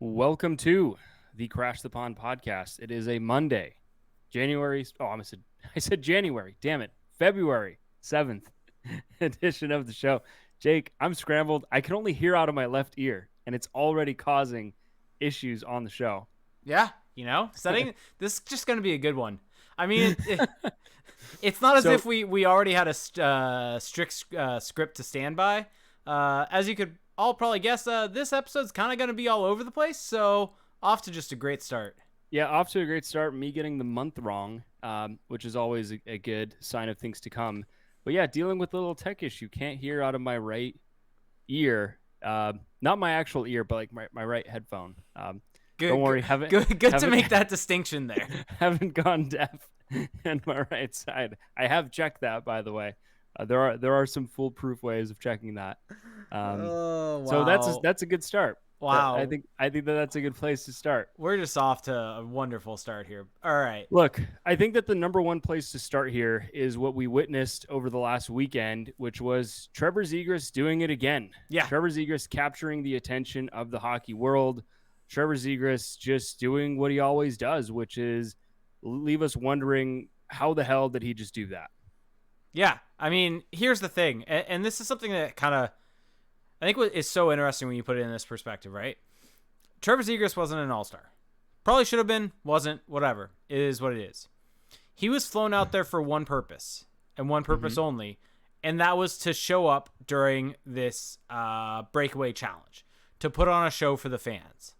Welcome to the Crash the Pond podcast. It is a Monday, January. Oh, I said January. Damn it, February 7th edition of the show. Jake, I'm scrambled. I can only hear out of my left ear, and it's already causing issues on the show. Yeah, setting this is just going to be a good one. I mean, it's not as if we already had a strict script to stand by. As you could all probably guess, this episode's kind of going to be all over the place. So off to just a great start. Yeah, off to a great start. Me getting the month wrong, which is always a good sign of things to come. But yeah, dealing with a little tech issue. Can't hear out of my right ear. Not my actual ear, but like my right headphone. Good, Don't worry, good to make that distinction there. Haven't gone deaf in my right side. I have checked that, by the way. There are some foolproof ways of checking that. Oh, wow. So that's a good start. Wow. I think that's a good place to start. We're just off to a wonderful start here. All right. Look, I think that the number one place to start here is what we witnessed over the last weekend, which was Trevor Zegras doing it again. Yeah. Trevor Zegras capturing the attention of the hockey world. Trevor Zegras just doing what he always does, which is leave us wondering how the hell did he just do that? Yeah. I mean, here's the thing. And this is something that kind of, I think what is so interesting when you put it in this perspective, right? Trevor Zegras wasn't an all-star. Probably should have been, wasn't, whatever. It is what it is. He was flown out there for one purpose, and one purpose only, and that was to show up during this breakaway challenge, to put on a show for the fans.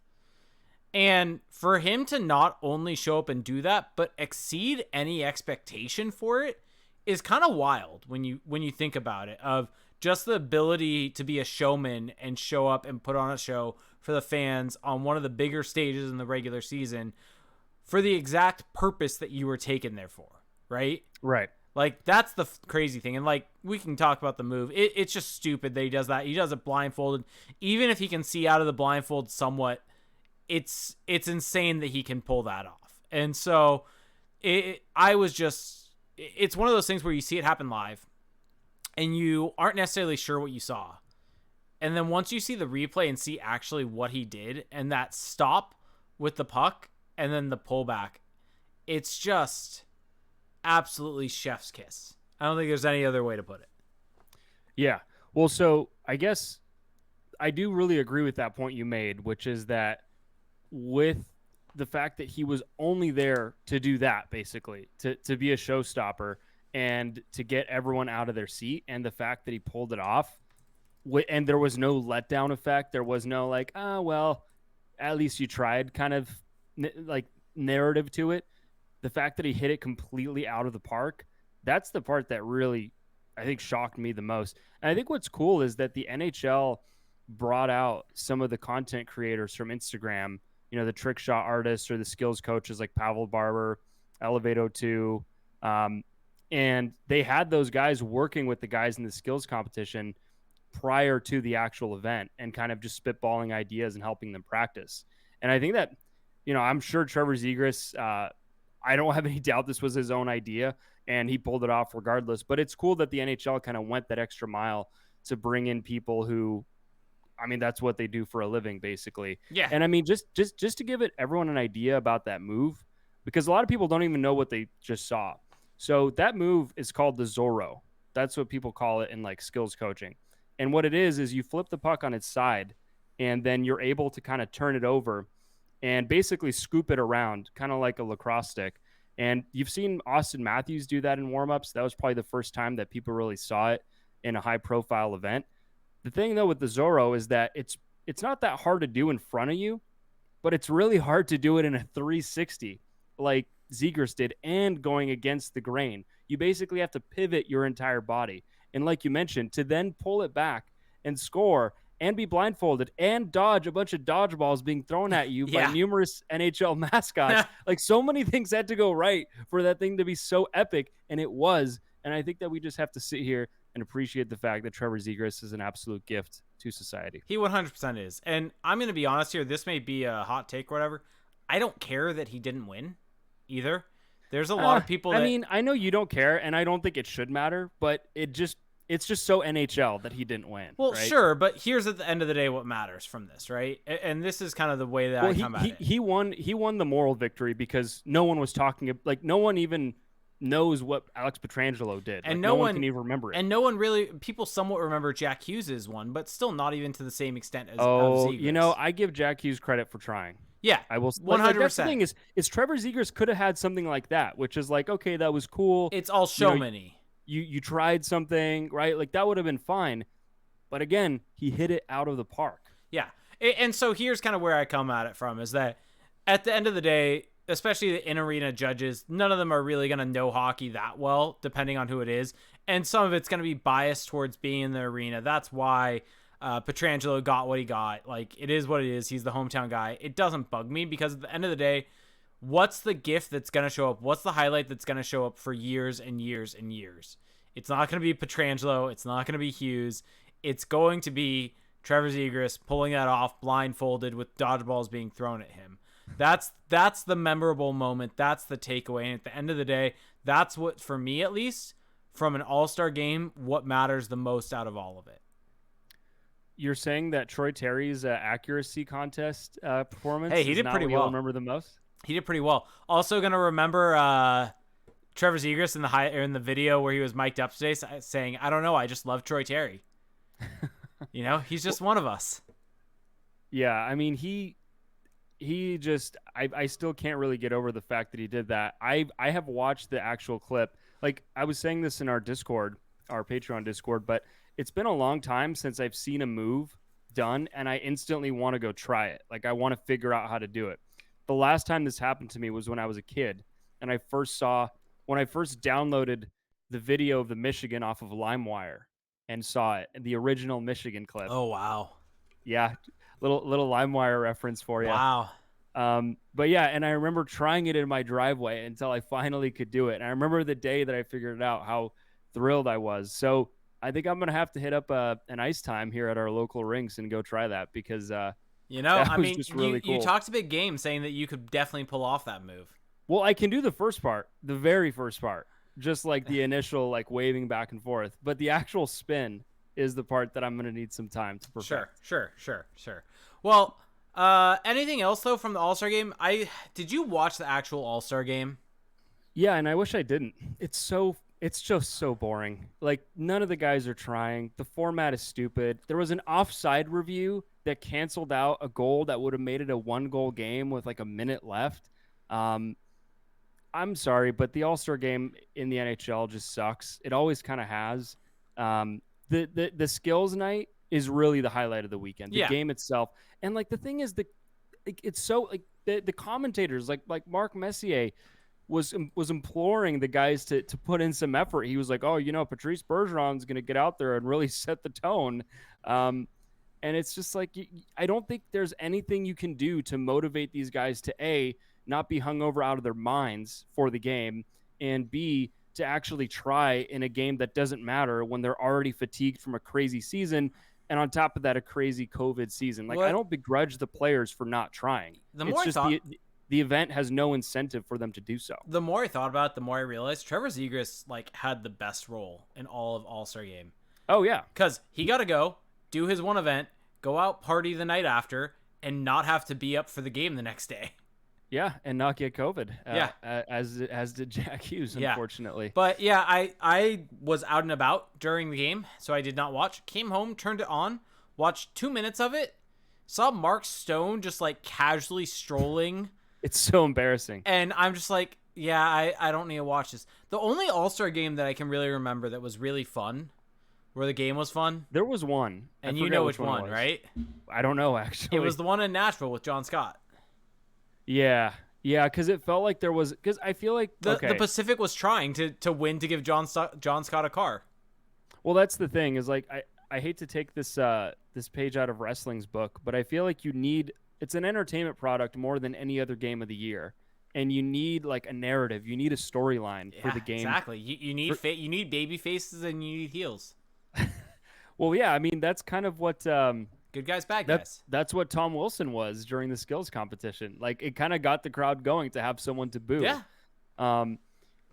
And for him to not only show up and do that, but exceed any expectation for it is kind of wild when you think about it, of just the ability to be a showman and show up and put on a show for the fans on one of the bigger stages in the regular season for the exact purpose that you were taken there for, right? Right. Like, that's the crazy thing. And, like, we can talk about the move. It's just stupid that he does that. He does it blindfolded. Even if he can see out of the blindfold somewhat, it's insane that he can pull that off. And so it's one of those things where you see it happen live and you aren't necessarily sure what you saw. And then once you see the replay and see actually what he did and that stop with the puck and then the pullback, it's just absolutely chef's kiss. I don't think there's any other way to put it. Yeah. Well, so I guess I do really agree with that point you made, which is that with the fact that he was only there to do that, basically, to be a showstopper and to get everyone out of their seat, and the fact that he pulled it off, and there was no letdown effect. There was no like, well, at least you tried kind of like narrative to it. The fact that he hit it completely out of the park, that's the part that really, I think, shocked me the most. And I think what's cool is that the NHL brought out some of the content creators from Instagram, the trick shot artists or the skills coaches like Pavel Barber, Elevate02, and they had those guys working with the guys in the skills competition prior to the actual event and kind of just spitballing ideas and helping them practice. And I think that, I'm sure Trevor Zegras, I don't have any doubt this was his own idea and he pulled it off regardless, but it's cool that the NHL kind of went that extra mile to bring in people who, I mean, that's what they do for a living, basically. Yeah. And I mean, just to give everyone an idea about that move, because a lot of people don't even know what they just saw. So that move is called the Zorro. That's what people call it in like skills coaching. And what it is you flip the puck on its side and then you're able to kind of turn it over and basically scoop it around, kind of like a lacrosse stick. And you've seen Austin Matthews do that in warmups. That was probably the first time that people really saw it in a high profile event. The thing though with the Zorro is that it's not that hard to do in front of you, but it's really hard to do it in a 360 like Zegras did and going against the grain. You basically have to pivot your entire body. And like you mentioned, to then pull it back and score and be blindfolded and dodge a bunch of dodgeballs being thrown at you by numerous NHL mascots. Like, so many things had to go right for that thing to be so epic, and it was. And I think that we just have to sit here and appreciate the fact that Trevor Zegras is an absolute gift to society. He 100% is. And I'm going to be honest here. This may be a hot take or whatever. I don't care that he didn't win either. There's a lot of people that... I mean, I know you don't care, and I don't think it should matter, but it just... it's just so NHL that he didn't win, Well, right? sure, but here's at the end of the day what matters from this, right? And this is kind of the way that Well, I come at it. he won the moral victory because no one was talking, like no one even knows what Alex Petrangelo did. And Like no no one one can even remember it. and no one really people somewhat remember Jack Hughes's one, but still not even to the same extent as of Oh, Zegras. I give Jack Hughes credit for trying. Yeah, I will like that's the 100%. thing is Trevor Zegras could have had something like that, which is like, okay, that was cool. It's all You know, showmany. you tried something, right? Like that would have been fine. But again, he hit it out of the park. Yeah. And so here's kind of where I come at it from is that at the end of the day, especially the in arena judges, none of them are really going to know hockey that well, depending on who it is. And some of it's going to be biased towards being in the arena. That's why Petrangelo got what he got. Like, it is what it is. He's the hometown guy. It doesn't bug me because at the end of the day, what's the gift that's going to show up? What's the highlight that's going to show up for years and years and years? It's not going to be Petrangelo. It's not going to be Hughes. It's going to be Trevor Zegras pulling that off blindfolded with dodgeballs being thrown at him. That's the memorable moment. That's the takeaway. And at the end of the day, that's what, for me at least, from an all-star game, what matters the most out of all of it. You're saying that Troy Terry's accuracy contest performance Hey, he is did not pretty what you'll well. remember the most? He did pretty well. Also going to remember Trevor Zegras in the video where he was mic'd up today saying, "I don't know, I just love Troy Terry." He's just one of us. Yeah, I mean he just I still can't really get over the fact that he did that. I have watched the actual clip. Like I was saying this in our Discord, our Patreon Discord, but it's been a long time since I've seen a move done and I instantly want to go try it. Like I want to figure out how to do it. The last time this happened to me was when I was a kid and when I first downloaded the video of the Michigan off of LimeWire and saw it, the original Michigan clip. Oh, wow. Yeah, little LimeWire reference for you. Wow. But yeah, and I remember trying it in my driveway until I finally could do it. And I remember the day that I figured it out, how thrilled I was. So I think I'm gonna have to hit up an ice time here at our local rinks and go try that because that was just really cool. You talked a big game saying that you could definitely pull off that move. Well, I can do the first part, the very first part, just like the initial like waving back and forth. But the actual spin is the part that I'm gonna need some time to perfect. Sure. Well, anything else though from the All-Star game? Did you watch the actual All-Star game? Yeah, and I wish I didn't. It's just so boring. Like none of the guys are trying. The format is stupid. There was an offside review that canceled out a goal that would have made it a 1-goal game with like a minute left. I'm sorry, but the All-Star game in the NHL just sucks. It always kind of has. The skills night is really the highlight of the weekend. The game itself, and like the thing is, it's so like the commentators like Mark Messier was imploring the guys to put in some effort. He was like, oh, Patrice Bergeron's going to get out there and really set the tone. And it's just like, I don't think there's anything you can do to motivate these guys to not be hungover out of their minds for the game, and B, to actually try in a game that doesn't matter when they're already fatigued from a crazy season. And on top of that, a crazy COVID season. Like, I don't begrudge the players for not trying. The event has no incentive for them to do so. The more I thought about it, the more I realized Trevor Zegras had the best role in all of All-Star Game. Oh, yeah. Because he got to go, do his one event, go out, party the night after, and not have to be up for the game the next day. Yeah, and not get COVID. Yeah. As did Jack Hughes, unfortunately. But yeah, I was out and about during the game, so I did not watch. Came home, turned it on, watched 2 minutes of it, saw Mark Stone just casually strolling. It's so embarrassing. And I'm just like, yeah, I don't need to watch this. The only All-Star game that I can really remember that was really fun, where the game was fun. There was one. And you know which one, right? I don't know, actually. It was the one in Nashville with John Scott. Yeah, because it felt like there was... Because I feel like... The Pacific was trying to win to give John Scott a car. Well, that's the thing, is I hate to take this page out of wrestling's book, but I feel like you need... It's an entertainment product more than any other game of the year. And you need a narrative. You need a storyline for the game. Exactly. You need you need baby faces and you need heels. Well, yeah, I mean, that's kind of what... Good guys, bad guys. That's what Tom Wilson was during the skills competition. It kind of got the crowd going to have someone to boo. Yeah.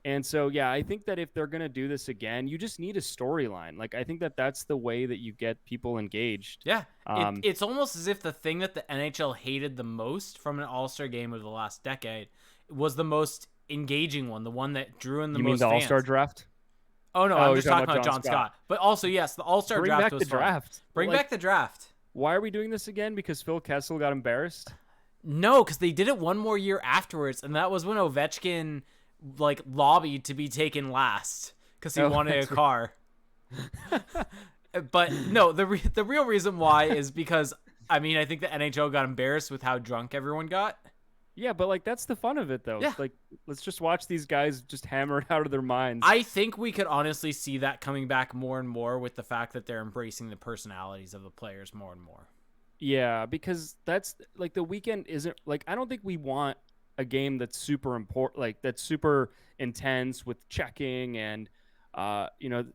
And so, yeah, I think that if they're going to do this again, you just need a storyline. Like, I think that that's the way that you get people engaged. Yeah, Um, it's almost as if the thing that the NHL hated the most from an All Star game of the last decade was the most engaging one, the one that drew in the you mean most the All Star fans. draft? Oh no, Oh, I'm you're just talking talking about about John John Scott. Scott. But also, yes, the All Star Bring draft back the was fun. draft. Bring Like, back the draft. why are we doing this again? Because Phil Kessel got embarrassed? No, because they did it one more year afterwards, and that was when Ovechkin like lobbied to be taken last because he Oh, wanted a that's car. But no, the real reason why is because I mean I think the NHL got embarrassed with how drunk everyone got. Yeah, but like that's the fun of it though. Yeah. Like let's just watch these guys just hammer it out of their minds. I think we could honestly see that coming back more and more with the fact that they're embracing the personalities of the players more and more. Yeah, because that's like the weekend isn't like I don't think we want a game that's super important like that's super intense with checking and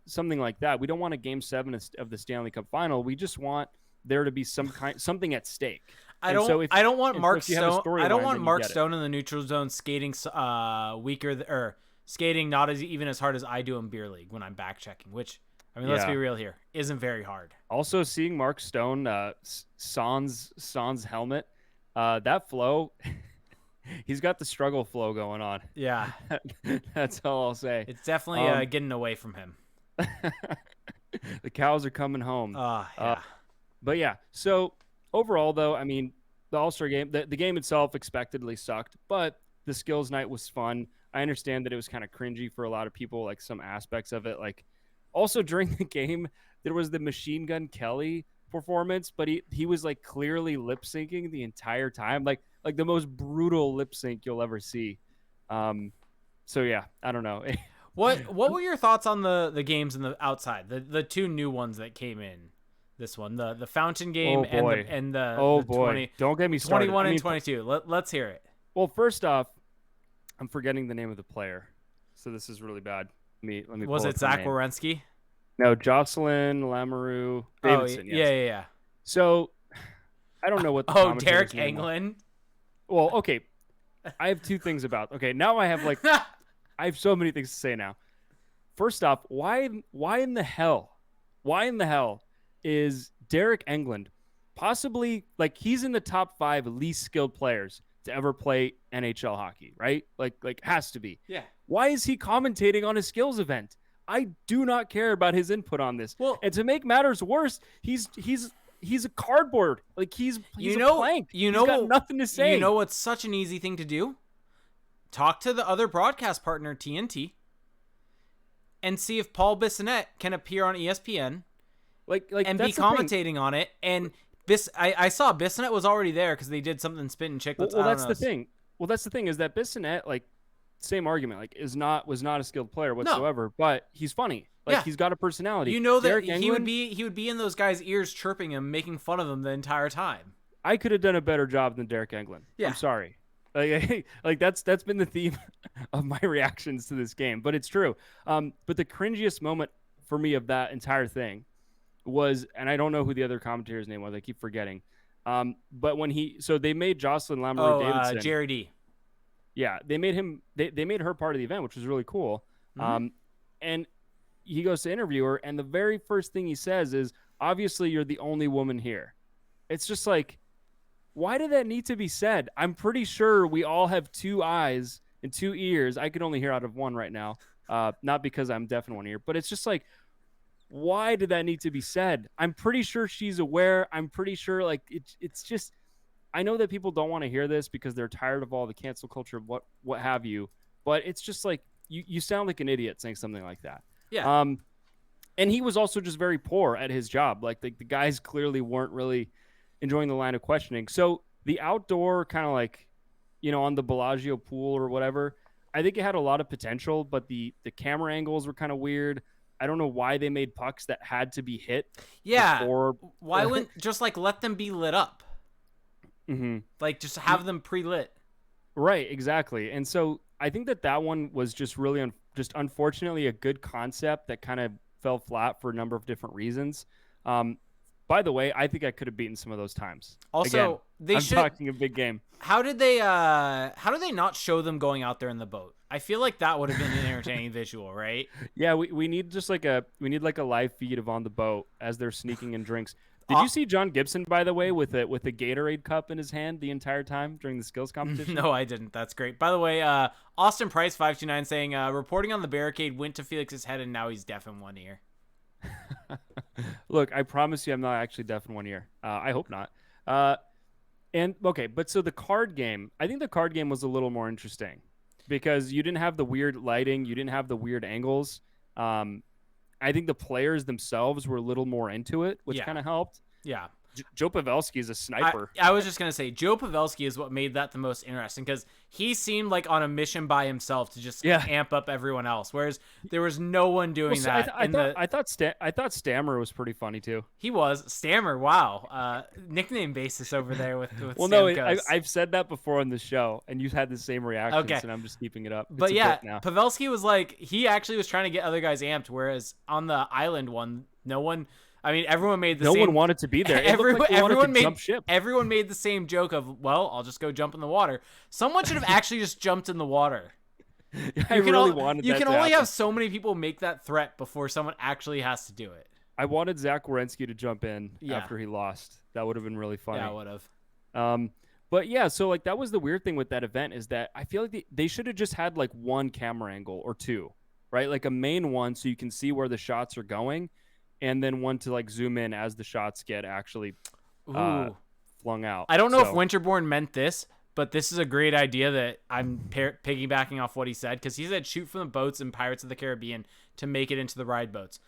something like that. We don't want a game 7 of the Stanley Cup final. We just want there to be something at stake. And so I don't want Mark if you have a Stone. I don't storyline, want then you Mark get it. Stone in the neutral zone skating weaker or skating not as even as hard as I do in beer league when I'm back checking. Which I mean, let's be Yeah. real here, isn't very hard. Also seeing Mark Stone Sans helmet, that flow, he's got the struggle flow going on. Yeah, That's all I'll say. it's definitely Um, getting away from him. the cows are coming home. Uh, Yeah. but yeah, so overall, though, I mean, the All Star game, the game itself expectedly sucked, but the skills night was fun. I understand that it was kind of cringy for a lot of people, like some aspects of it. Like, also during the game, there was the Machine Gun Kelly performance, but he was like clearly lip syncing the entire time, like the most brutal lip sync you'll ever see. Um, so yeah, I don't know. What were your thoughts on the games in the outside? The two new ones that came in. This one, the fountain game Oh boy. and the Oh the boy. 20, Don't get me started. 21 I and mean, 22. Let's hear it. well, first off, I'm forgetting the name of the player, so this is really bad. Let me Was pull it up her Zach name. Werenski? No, Jocelyn Lamoureux Oh Davidson. yeah, Yes. yeah. So I don't know what the Oh, commentator's Derek name was. Englund. Well, okay. I have two things about. Okay, now I have I have so many things to say now. First off, why in the hell? Why in the hell is Derek Englund possibly like he's in the top 5 least skilled players to ever play NHL hockey, right? Like has to be. Yeah. Why is he commentating on a skills event? I do not care about his input on this. Well, And to make matters worse, he's a cardboard. Like he's a plank. He's got nothing to say. You know what's such an easy thing to do? Talk to the other broadcast partner, TNT, and see if Paul Bissonnette can appear on ESPN like and be that's the thing. commentating on it. And I saw Bissonnette was already there because they did something spitting chicklets. Well, I don't that's know. the thing. Well, that's the thing is that Bissonnette, like, same argument, like, was not a skilled player whatsoever, but he's funny. Like, Yeah. he's got a personality. You know that Derek he would Englund, be in those guys' ears chirping him, making fun of them the entire time. I could have done a better job than Derek Englund. Yeah. I'm sorry. Like that's been the theme of my reactions to this game, but it's true. But the cringiest moment for me of that entire thing was, and I don't know who the other commentator's name was. I keep forgetting. But when they made Jocelyn Lamoureux Davidson. Jerry D. Yeah, they made him. They made her part of the event, which was really cool. Mm-hmm. And he goes to interview her, and the very first thing he says is, "Obviously, you're the only woman here." It's just like, why did that need to be said? I'm pretty sure we all have 2 eyes and 2 ears. I can only hear out of one right now, not because I'm deaf in one ear, but it's just like, why did that need to be said? I'm pretty sure she's aware. I'm pretty sure like it's just. I know that people don't want to hear this because they're tired of all the cancel culture, what have you. But it's just like you sound like an idiot saying something like that. Yeah. And he was also just very poor at his job. Like the guys clearly weren't really enjoying the line of questioning. So the outdoor kind of like, on the Bellagio pool or whatever, I think it had a lot of potential, but the camera angles were kind of weird. I don't know why they made pucks that had to be hit. Yeah. Before. Why wouldn't just like let them be lit up? Mm-hmm. Like just have them pre-lit. Right, exactly. And so I think that one was just really just unfortunately a good concept that kind of fell flat for a number of different reasons. By the way, I think I could have beaten some of those times. Again, Also, they I'm should. talking a big game. How did they? How did they not show them going out there in the boat? I feel like that would have been an entertaining visual, right? Yeah, we need just like a live feed of on the boat as they're sneaking in drinks. Did Uh, you see John Gibson, by the way, with a Gatorade cup in his hand the entire time during the skills competition? No, I didn't. That's great. By the way, Austin Price 529 saying reporting on the barricade went to Felix's head and now he's deaf in one ear. Look, I promise you, I'm not actually deaf in one ear. I hope not. And okay, but so the card game, I think the card game was a little more interesting because you didn't have the weird lighting, you didn't have the weird angles. I think the players themselves were a little more into it, which Yeah. kind of helped. Yeah. Joe Pavelski is a sniper. I was just going to say, Joe Pavelski is what made that the most interesting because he seemed like on a mission by himself to just amp up everyone else, whereas there was no one doing that. I thought Stammer was pretty funny too. He was. Stammer, wow. Nickname basis over there with well, no, I've said that before on the show, and you've had the same reactions, Okay. and I'm just keeping it up. But yeah, Pavelski was like, he actually was trying to get other guys amped, whereas on the island one, no one... I mean, everyone made the same... No one wanted to be there. Everyone made the same joke of, well, I'll just go jump in the water. Someone should have actually just jumped in the water. I really wanted that You can to only happen. have so many people make that threat before someone actually has to do it. I wanted Zach Werenski to jump in after he lost. That would have been really funny. Yeah, I would have. But yeah, so like that was the weird thing with that event is that I feel like they should have just had like one camera angle or two, right? Like a main one so you can see where the shots are going, and then one to like zoom in as the shots get actually flung out. I don't know if Winterborn meant this, but this is a great idea that I'm piggybacking off what he said, because he said shoot from the boats in Pirates of the Caribbean to make it into the ride boats.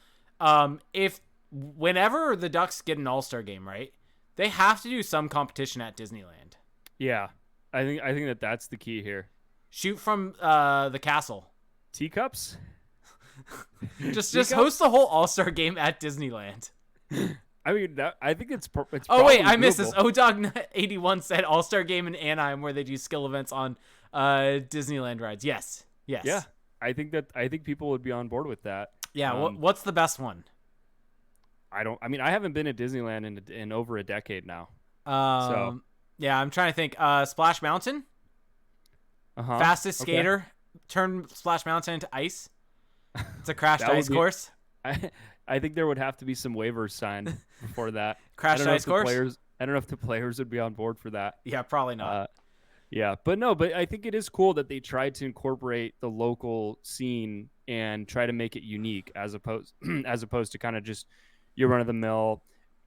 Whenever the Ducks get an All-Star game, right, they have to do some competition at Disneyland. Yeah, I think that's the key here. Shoot from the castle. Teacups? just host the whole All-Star game at Disneyland. I mean, I think it's oh wait, I doable. missed this. ODog81 said All-Star game in Anaheim where they do skill events on Disneyland rides. Yes. Yeah, I think people would be on board with that. Yeah. What's the best one? I mean, I haven't been at Disneyland in over a decade now. Yeah, I'm trying to think. Splash Mountain. Fastest skater. Turn Splash Mountain into ice. It's a crashed ice course. I think there would have to be some waivers signed before that. Crashed ice course? I don't know if the players would be on board for that. Yeah, probably not. Yeah, but I think it is cool that they tried to incorporate the local scene and try to make it unique as opposed to kind of just your run-of-the-mill,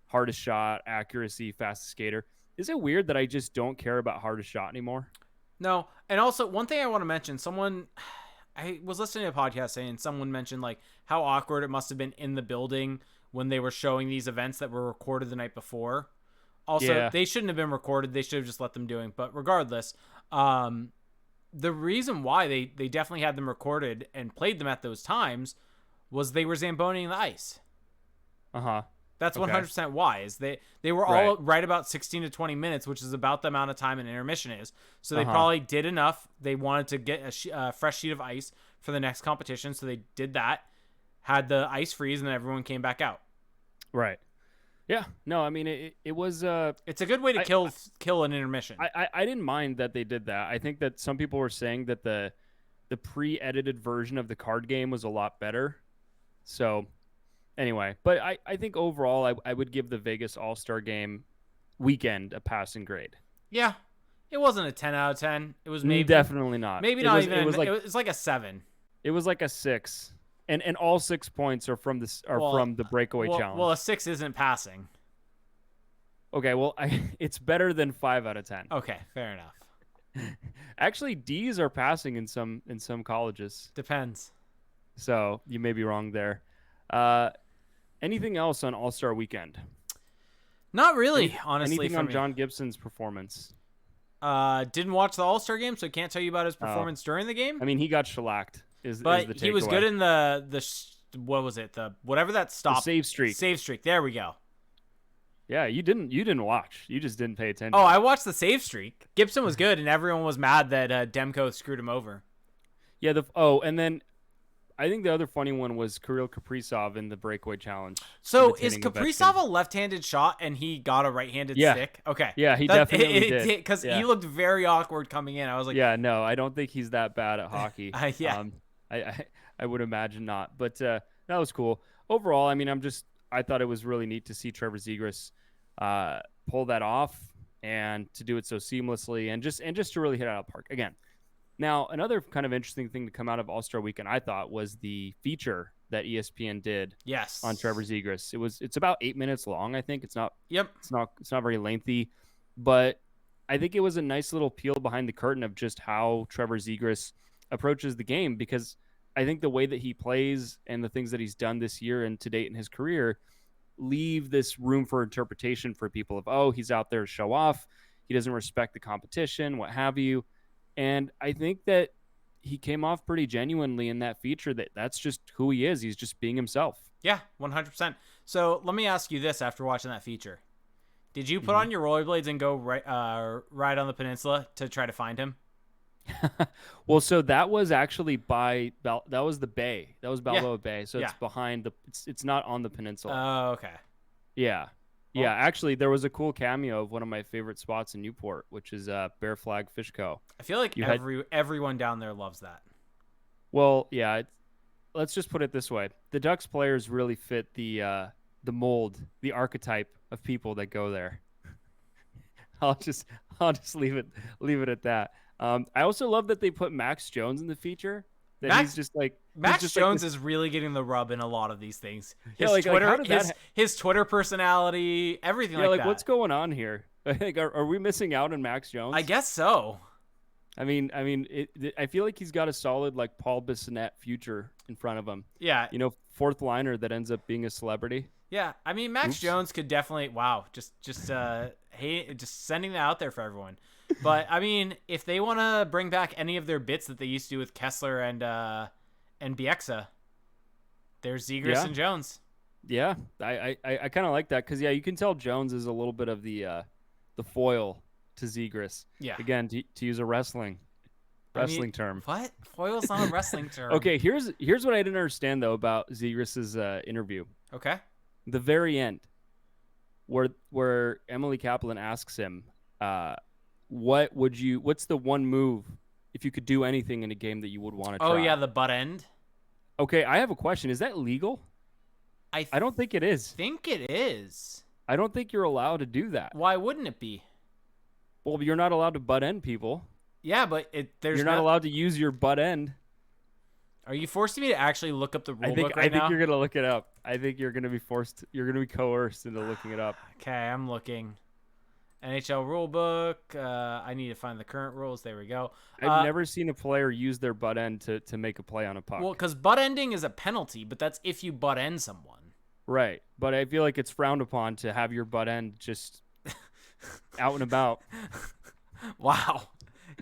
hardest shot, accuracy, fastest skater. Is it weird that I just don't care about hardest shot anymore? No, and also one thing I want to mention, I was listening to a podcast saying someone mentioned like how awkward it must have been in the building when they were showing these events that were recorded the night before. Also, they shouldn't have been recorded. They should have just let them do it. But regardless, the reason why they definitely had them recorded and played them at those times was they were Zamboning the ice. That's 100% why. Is they were all right about 16 to 20 minutes, which is about the amount of time an intermission is. So they probably did enough. They wanted to get a fresh sheet of ice for the next competition, so they did that, had the ice freeze, and then everyone came back out. Right. Yeah. No, I mean, it was... it's a good way to kill an intermission. I didn't mind that they did that. I think that some people were saying that the pre-edited version of the card game was a lot better. So... Anyway, but I think overall I would give the Vegas All-Star Game weekend a passing grade. Yeah. It wasn't a 10 out of 10. It was maybe... Definitely not. Maybe not even... It was like a 7. It was like a 6. And all 6 points are from from the breakaway challenge. Well, a 6 isn't passing. Okay, well, it's better than 5 out of 10. Okay, fair enough. Actually, D's are passing in some colleges. Depends. So, you may be wrong there. Anything else on All-Star Weekend? Not really, honestly. Anything on John Gibson's performance? Didn't watch the All-Star game, so can't tell you about his performance during the game. I mean, he got shellacked. But he was good in what was it? Whatever that stop. The save streak. Save streak. There we go. Yeah, you didn't watch. You just didn't pay attention. Oh, I watched the save streak. Gibson was good, and everyone was mad that Demko screwed him over. Yeah. And then I think the other funny one was Kirill Kaprizov in the breakaway challenge, So is imitating Kaprizov Ovechkin. a left-handed shot and he got a right-handed Yeah, stick? Okay, yeah, he that definitely did. because he Yeah, looked very awkward coming in. I was like, yeah. No, I don't think he's that bad at hockey. yeah, I I, I would imagine not. But that was cool. Overall, I mean, I thought it was really neat to see Trevor Zegras pull that off and to do it so seamlessly and just to really hit it out of the park again. Now, another kind of interesting thing to come out of All Star Weekend, I thought, was the feature that ESPN did on Trevor yes, Zegras. It's about 8 minutes long. I think yep, it's not very lengthy, but I think it was a nice little peel behind the curtain of just how Trevor Zegras approaches the game, because I think the way that he plays and the things that he's done this year and to date in his career leave this room for interpretation for people of, oh, he's out there to show off, he doesn't respect the competition, what have you. And I think that he came off pretty genuinely in that feature, that that's just who he is. He's just being himself. yeah, 100%. So let me ask you this: after watching that feature, did you put Mm-hmm. on your rollerblades and go ride on the peninsula to try to find him? Well, so that was actually that was the bay. That was Yeah, Balboa Bay. So yeah. it's behind it's not on the peninsula. Oh, okay. Yeah. Yeah, Well, actually there was a cool cameo of one of my favorite spots in Newport, which is Bear Flag Fish Co. I feel like You had everyone down there loves that. well, yeah, let's just put it this way. The Ducks players really fit the mold, the archetype of people that go there. I'll just I'll just leave it at that. I also love that they put Max Jones in the feature. That Max he's Max just like Jones this. is really getting the rub in a lot of these things. Yeah, His like how Twitter, did that? his Twitter personality, everything Yeah, like like what's that. going on here? Like, are we missing out on Max I Jones? guess so. I feel like he's got a solid like Paul Bissonnette future in front of him. Yeah, Fourth liner that ends up being a celebrity. yeah. I mean, Max Oops. Jones could definitely. Wow, just sending that out there for everyone. But I mean, if they want to bring back any of their bits that they used to do with Kessler and Bieksa, there's Zegras Yeah, and Jones. yeah. I kind of like that because yeah, you can tell Jones is a little bit of the foil to Zegras. Yeah. Again, to use a I mean, wrestling term. what? Foil's not a wrestling term. Okay, here's what I didn't understand though about Zegras's interview. Okay. The very end, where Emily Kaplan asks him, what's the one move if you could do anything in a game that you would want to Oh try? yeah, the butt end. Okay, I have a question. Is that legal? I I don't think it is. think it is. I don't think you're allowed to do that. Why wouldn't it be? Well, you're not allowed to butt end people. Yeah, but there's You're not allowed to use your butt end. Are you forcing me to actually look up the I rule think book I right think now? you're gonna look it up. I think you're gonna be forced. You're gonna be coerced into looking it up. Okay, I'm looking. NHL rule book. I need to find the current rules. There we go. I've never seen a player use their butt end to make a play on a puck. Well, because butt ending is a penalty, but that's if you butt end someone. Right, but I feel like it's frowned upon to have your butt end just out and about. Wow.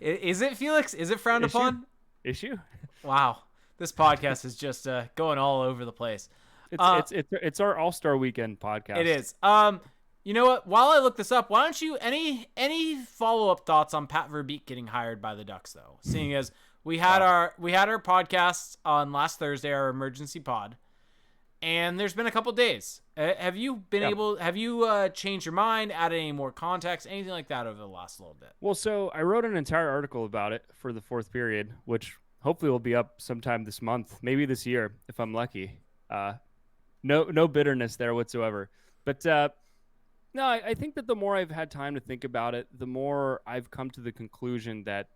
Is it, Felix? Is it frowned Issue? upon? Issue? Wow. This podcast is just going all over the place. It's our All-Star Weekend podcast. It is. You know what? While I look this up, why don't you any follow up thoughts on Pat Verbeek getting hired by the Ducks though? Seeing as we had our podcast on last Thursday, our emergency pod, and there's been a couple days. Have you been able? Have you changed your mind? Added any more context? Anything like that over the last little bit? Well, so I wrote an entire article about it for the fourth period, which hopefully will be up sometime this month, maybe this year if I'm lucky. No bitterness there whatsoever. But no, I think that the more I've had time to think about it, the more I've come to the conclusion that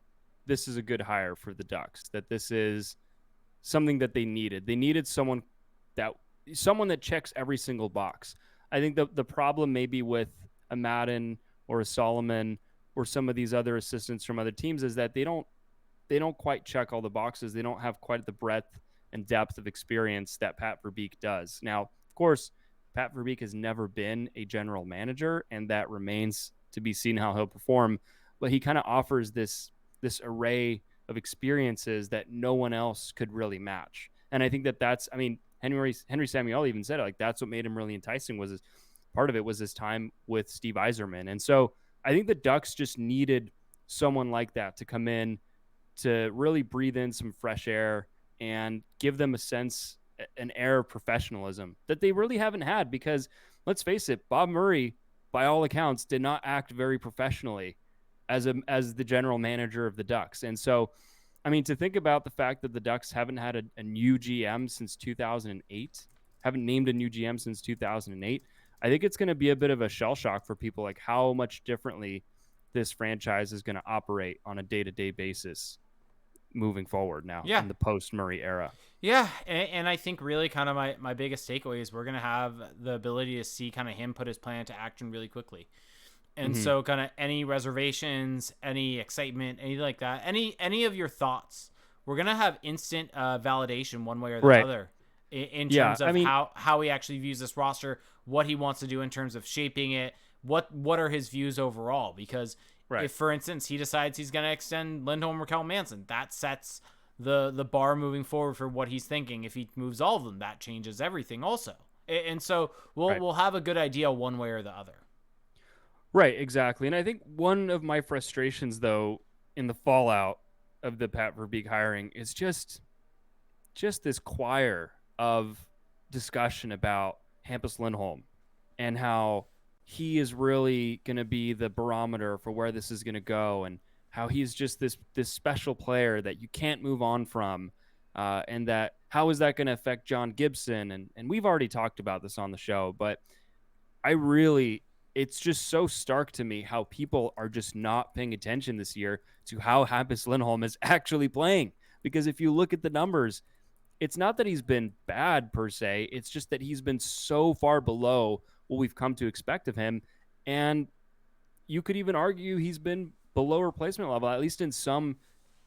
this is a good hire for the Ducks. That this is something that they needed. They needed someone that checks every single box. I think the problem maybe with a Madden or a Solomon or some of these other assistants from other teams is that they don't quite check all the boxes. They don't have quite the breadth and depth of experience that Pat Verbeek does. Now, of course, Pat Verbeek has never been a general manager, and that remains to be seen how he'll perform. But he kind of offers this array of experiences that no one else could really match. And I think that's, I mean, Henry Samuel even said it, like that's what made him really enticing, was part of it was his time with Steve Yzerman. And so I think the Ducks just needed someone like that to come in to really breathe in some fresh air and give them a sense, an air of professionalism that they really haven't had. Because let's face it, Bob Murray, by all accounts, did not act very professionally as the general manager of the Ducks. And so, I mean, to think about the fact that the Ducks haven't had a new GM since 2008, haven't named a new GM since 2008, I think it's going to be a bit of a shell shock for people, like how much differently this franchise is going to operate on a day-to-day basis moving forward now Yeah. in the post Murray era. Yeah, and I think really kind of my biggest takeaway is we're going to have the ability to see kind of him put his plan into action really quickly. And so kind of any reservations, any excitement, anything like that, any of your thoughts, we're going to have instant validation one way or the Right. other in Yeah. terms of I mean, how he actually views this roster, what he wants to do in terms of shaping it, what are his views overall. Because right. if, for instance, he decides he's going to extend Lindholm or Kel Manson, that sets the bar moving forward for what he's thinking. If he moves all of them, that changes everything also. And so we'll have a good idea one way or the other. Right, exactly. And I think one of my frustrations, though, in the fallout of the Pat Verbeek hiring is just this choir of discussion about Hampus Lindholm and how he is really going to be the barometer for where this is going to go, and how he's just this special player that you can't move on from, and that how is that going to affect John Gibson? And we've already talked about this on the show, but I really, it's just so stark to me how people are just not paying attention this year to how Hampus Lindholm is actually playing. Because if you look at the numbers, it's not that he's been bad per se. It's just that he's been so far below what we've come to expect of him. And you could even argue he's been below replacement level, at least in some,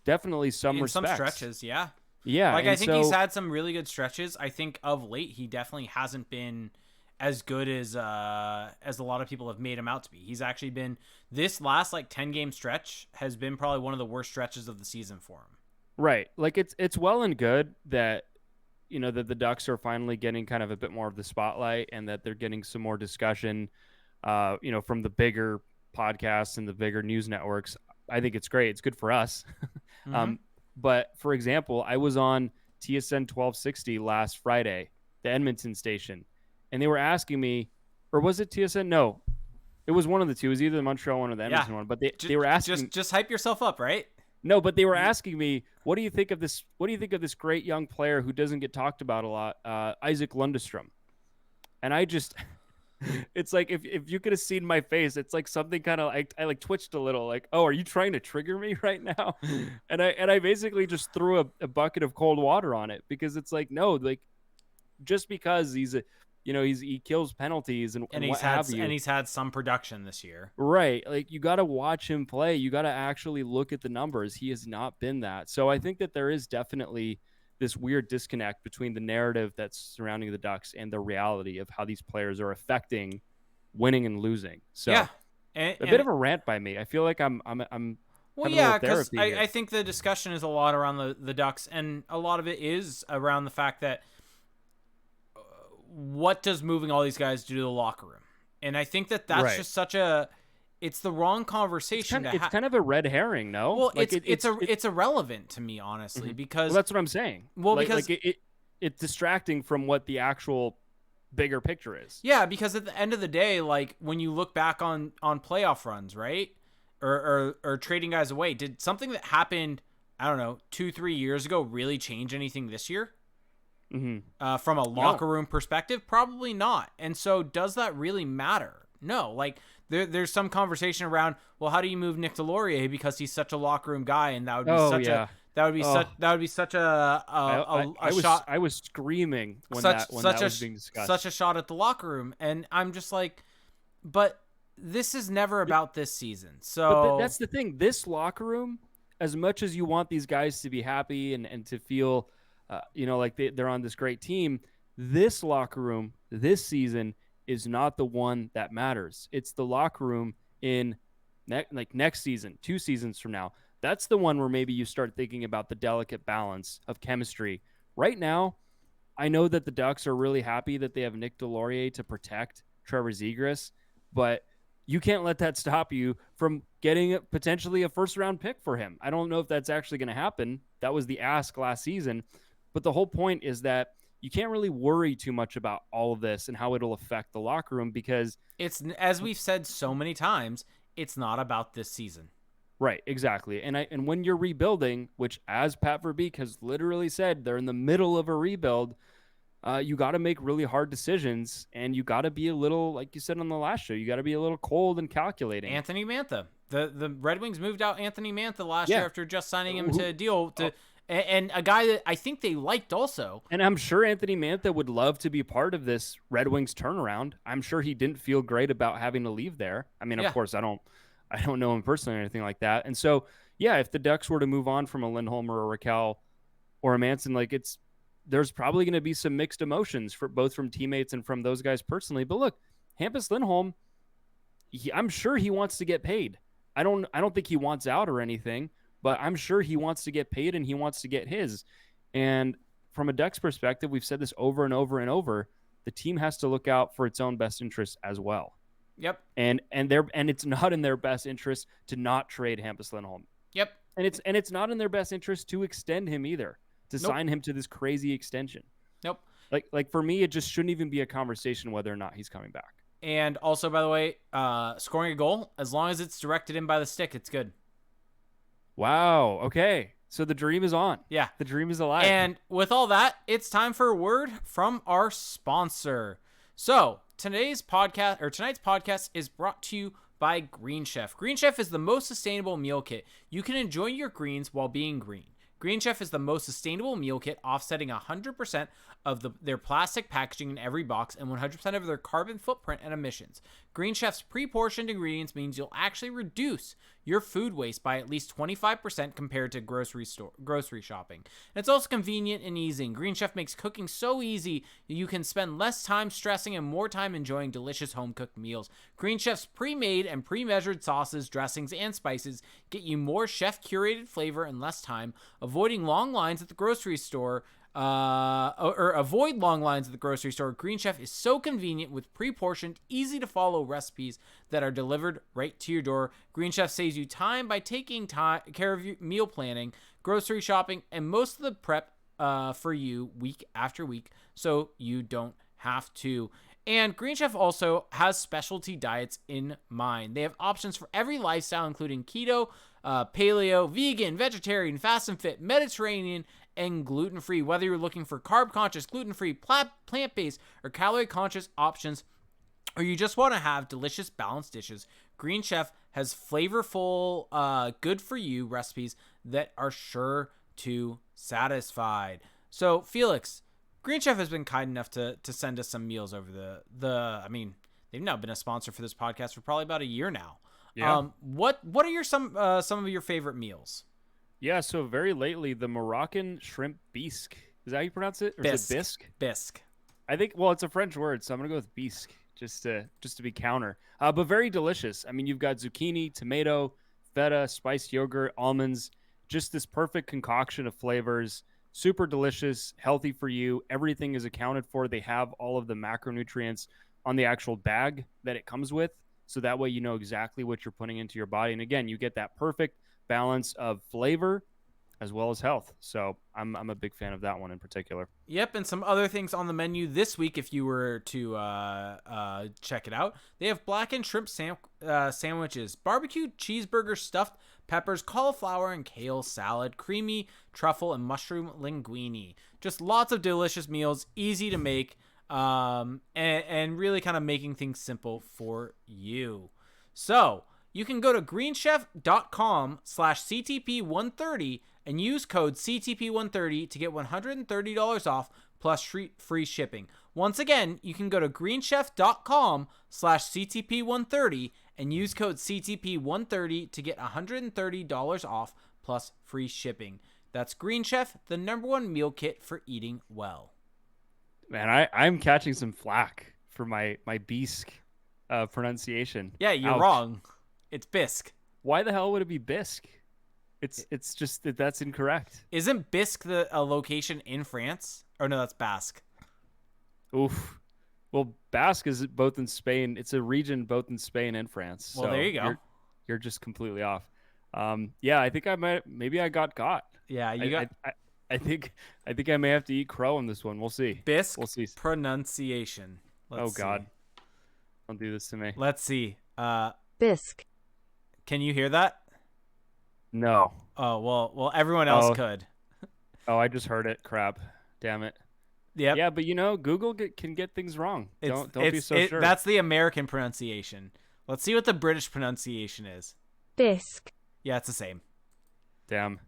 definitely some respects. Some stretches, yeah. Yeah. Like, I think he's had some really good stretches. I think of late, he definitely hasn't been as good as a lot of people have made him out to be. He's actually been, this last like 10-game stretch has been probably one of the worst stretches of the season for him. Right. Like it's well and good that, that the Ducks are finally getting kind of a bit more of the spotlight, and that they're getting some more discussion, from the bigger podcasts and the bigger news networks. I think it's great. It's good for us. Mm-hmm. But for example, I was on TSN 1260 last Friday, the Edmonton station, and they were asking me, or was it TSN? No, it was one of the two. It was either the Montreal one or the Edmonton one. But they were asking, just hype yourself up, right? No, but they were asking me, what do you think of this? What do you think of this great young player who doesn't get talked about a lot, Isaac Lundestrom? And I just, it's like if you could have seen my face, it's like something kind of I like twitched a little, like, oh, are you trying to trigger me right now? and I basically just threw a bucket of cold water on it, because it's like, no, like, just because he's a, he kills penalties and what have you, and he's had some production this year, right? Like, you got to watch him play. You got to actually look at the numbers. He has not been that. So I think that there is definitely this weird disconnect between the narrative that's surrounding the Ducks and the reality of how these players are affecting winning and losing. So yeah, a bit of a rant by me. I feel like I'm well, yeah, because I think the discussion is a lot around the Ducks, and a lot of it is around the fact that what does moving all these guys do to the locker room? And I think that's right. Just such a, it's the wrong conversation. It's kind of a red herring, no? Well, like it's irrelevant to me, honestly, mm-hmm. because that's what I'm saying. Well, because it's distracting from what the actual bigger picture is. Yeah, because at the end of the day, like, when you look back on playoff runs, right, or trading guys away, did something that happened, I don't know, 2-3 years ago really change anything this year? Mm-hmm. From a locker room perspective, probably not. And so, does that really matter? No. Like, there's some conversation around, well, how do you move Nick Delorier because he's such a locker room guy, and that would be such a shot. I was screaming when that was being discussed. Such a shot at the locker room, and I'm just like, but this is never about this season. So that's the thing. This locker room, as much as you want these guys to be happy and to feel, like they're on this great team, this locker room this season is not the one that matters. It's the locker room in next season, 2 seasons from now. That's the one where maybe you start thinking about the delicate balance of chemistry. Right now, I know that the Ducks are really happy that they have Nick Delorier to protect Trevor Zegras, but you can't let that stop you from getting potentially a first-round pick for him. I don't know if that's actually going to happen. That was the ask last season. But the whole point is that you can't really worry too much about all of this and how it'll affect the locker room because It's, as we've said so many times, it's not about this season. right, exactly. And when you're rebuilding, which as Pat Verbeek has literally said, they're in the middle of a rebuild. You got to make really hard decisions, and you got to be a little, like you said on the last show, you got to be a little cold and calculating. Anthony Mantha. The Red Wings moved out Anthony Mantha last year Yeah, after just signing him to a deal oh, to, and a guy that I think they liked also. and I'm sure Anthony Mantha would love to be part of this Red Wings turnaround. I'm sure he didn't feel great about having to leave there. I mean, of Yeah. course, I don't know him personally or anything like that. And so, yeah, if the Ducks were to move on from a Lindholm or a Raquel or a Manson, like there's probably going to be some mixed emotions for both from teammates and from those guys personally. But look, Hampus Lindholm, I'm sure he wants to get paid. I don't think he wants out or anything, but I'm sure he wants to get paid and he wants to get his. And from a Ducks perspective, we've said this over and over and over. The team has to look out for its own best interests as well. Yep. And it's not in their best interest to not trade Hampus Lindholm. Yep. And it's not in their best interest to extend him either, to Nope. sign him to this crazy extension. Nope. Like for me, it just shouldn't even be a conversation whether or not he's coming back. And also, by the way, scoring a goal, as long as it's directed in by the stick, it's good. Wow. Okay. So the dream is on. Yeah. The dream is alive. And with all that, it's time for a word from our sponsor. So tonight's podcast is brought to you by Green Chef. Green Chef is the most sustainable meal kit. You can enjoy your greens while being green. Green Chef is the most sustainable meal kit, offsetting 100% of their plastic packaging in every box and 100% of their carbon footprint and emissions. Green Chef's pre-portioned ingredients means you'll actually reduce your food waste by at least 25% compared to grocery shopping. And it's also convenient and easy. Green Chef makes cooking so easy you can spend less time stressing and more time enjoying delicious home-cooked meals. Green Chef's pre-made and pre-measured sauces, dressings, and spices get you more chef-curated flavor in less time, avoiding long lines at the grocery store. Avoid long lines at the grocery store. Green Chef is so convenient with pre-portioned, easy-to-follow recipes that are delivered right to your door. Green Chef saves you time by taking care of your meal planning, grocery shopping, and most of the prep for you week after week, so you don't have to. And Green Chef also has specialty diets in mind. They have options for every lifestyle, including keto, paleo, vegan, vegetarian, fast and fit, Mediterranean, and gluten-free. Whether you're looking for carb-conscious, gluten-free, plant-based, or calorie-conscious options, or you just want to have delicious, balanced dishes, Green Chef has flavorful, good-for-you recipes that are sure to satisfy. So, Felix, Green Chef has been kind enough to send us some meals over I mean, they've now been a sponsor for this podcast for probably about a year now. Yeah. What are your some of your favorite meals? Yeah, so very lately, the Moroccan shrimp bisque. Is that how you pronounce it? Or Bisque. is it bisque? Bisque. I think, well, it's a French word, so I'm going to go with bisque just to be counter. But very delicious. I mean, you've got zucchini, tomato, feta, spiced yogurt, almonds, just this perfect concoction of flavors. Super delicious, healthy for you. Everything is accounted for. They have all of the macronutrients on the actual bag that it comes with. So that way you know exactly what you're putting into your body. And again, you get that perfect balance of flavor as well as health. So I'm a big fan of that one in particular. Yep, and some other things on the menu this week if you were to check it out. They have blackened shrimp sandwiches, barbecue cheeseburger, stuffed peppers, cauliflower and kale salad, creamy truffle and mushroom linguine. Just lots of delicious meals, easy to make, and really kind of making things simple for you. So you can go to greenchef.com/CTP130 and use code CTP130 to get $130 off plus free shipping. Once again, you can go to greenchef.com/CTP130 and use code CTP130 to get $130 off plus free shipping. That's Green Chef, the #1 meal kit for eating well. Man, I'm catching some flack for my bisque pronunciation. Yeah, you're Ouch. wrong. It's bisque. Why the hell would it be bisque? It's just that's incorrect. Isn't Bisque a location in France? Or no, that's Basque. Oof. Well, Basque is both in Spain. It's a region both in Spain and France. Well, so there you go. You're just completely off. Yeah, I think maybe I got. Yeah, you got. I think I may have to eat crow on this one. We'll see. Bisque We'll see. pronunciation. Oh Let's see. God, don't do this to me. Let's see. Bisque. Can you hear that? No. Oh, well, everyone else Oh, could. oh, I just heard it. Crap. Damn it. Yep. Yeah, but Google can get things wrong. Don't be so sure. That's the American pronunciation. Let's see what the British pronunciation is. Bisque. Yeah, it's the same. Damn.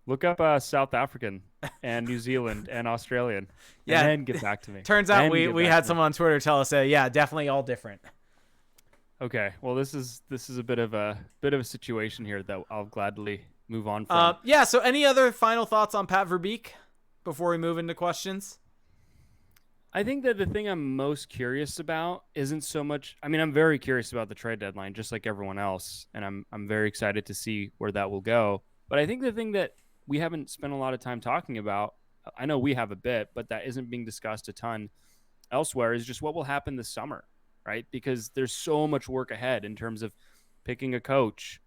Look up South African and New Zealand and Australian. Yeah. And then get back to me. Turns out Then we get we back had to me. someone on Twitter tell us, yeah, definitely all different. Okay. Well, this is a bit of a situation here that I'll gladly move on from. Yeah. So, any other final thoughts on Pat Verbeek before we move into questions? I think that the thing I'm most curious about isn't so much. I mean, I'm very curious about the trade deadline, just like everyone else, and I'm very excited to see where that will go. But I think the thing that we haven't spent a lot of time talking about, I know we have a bit, but that isn't being discussed a ton elsewhere, is just what will happen this summer, right? Because there's so much work ahead in terms of picking a coach,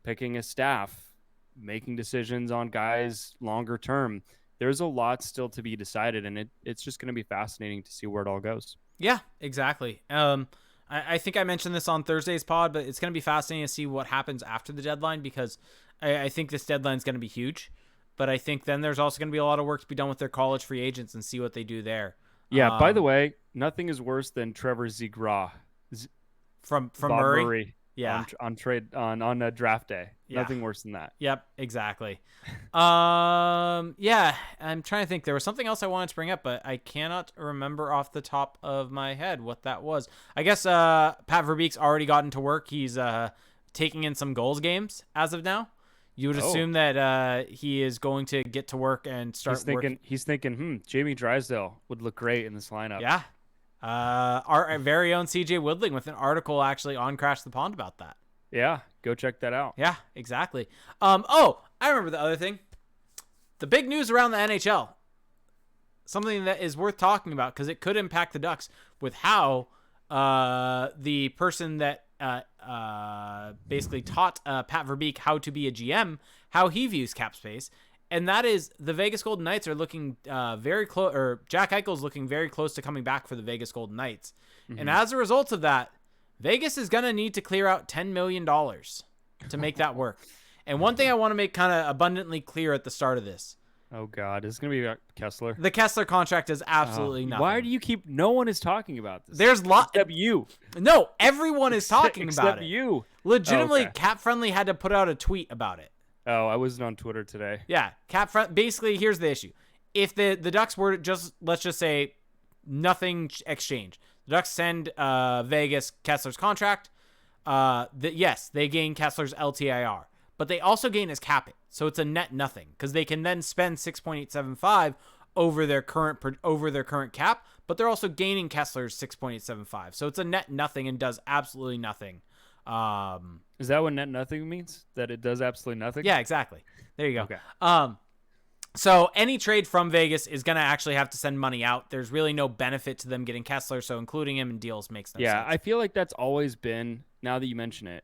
picking a staff, making decisions on guys longer term. There's a lot still to be decided, and it's just going to be fascinating to see where it all goes. Yeah, exactly. I think I mentioned this on Thursday's pod, but it's going to be fascinating to see what happens after the deadline because I think this deadline is going to be huge. But I think then there's also going to be a lot of work to be done with their college free agents and see what they do there. Yeah. By the way, nothing is worse than Trevor Zegras from Bob Murray. Yeah. on trade on a draft day. Yeah. Nothing worse than that. Yep, exactly. Yeah, I'm trying to think. There was something else I wanted to bring up, but I cannot remember off the top of my head what that was. I guess Pat Verbeek's already gotten to work. He's taking in some goals games as of now. You would assume that he is going to get to work and start working. He's thinking, Jamie Drysdale would look great in this lineup. Yeah. Our very own CJ Woodling with an article actually on Crash the Pond about that. Yeah, go check that out. Yeah, exactly. Oh, I remember the other thing. The big news around the NHL. Something that is worth talking about because it could impact the Ducks with how the person that basically taught Pat Verbeek how to be a GM, how he views cap space. And that is the Vegas Golden Knights are looking very close, or Jack Eichel's looking very close to coming back for the Vegas Golden Knights. Mm-hmm. And as a result of that, Vegas is going to need to clear out $10 million to make that work. And one thing I want to make kind of abundantly clear at the start of this. Oh, God. It's going to be Kessler. The Kessler contract is absolutely nothing. Why do you keep... No one is talking about this. There's Except you. No, everyone is talking about it. Except you. Legitimately, okay. Cap Friendly had to put out a tweet about it. Oh, I wasn't on Twitter today. Yeah, basically, here's the issue. If the Ducks were let's just say, nothing exchange. The Ducks send Vegas Kessler's contract. Yes, they gain Kessler's LTIR, but they also gain his cap hit. So it's a net nothing because they can then spend 6.875 over their current cap, but they're also gaining Kessler's 6.875. So it's a net nothing and does absolutely nothing. Is that what net nothing means? That it does absolutely nothing? Yeah, exactly. There you go. Okay. So any trade from Vegas is going to actually have to send money out. There's really no benefit to them getting Kessler, so including him in deals makes no sense. Yeah, I feel like that's always been, now that you mention it,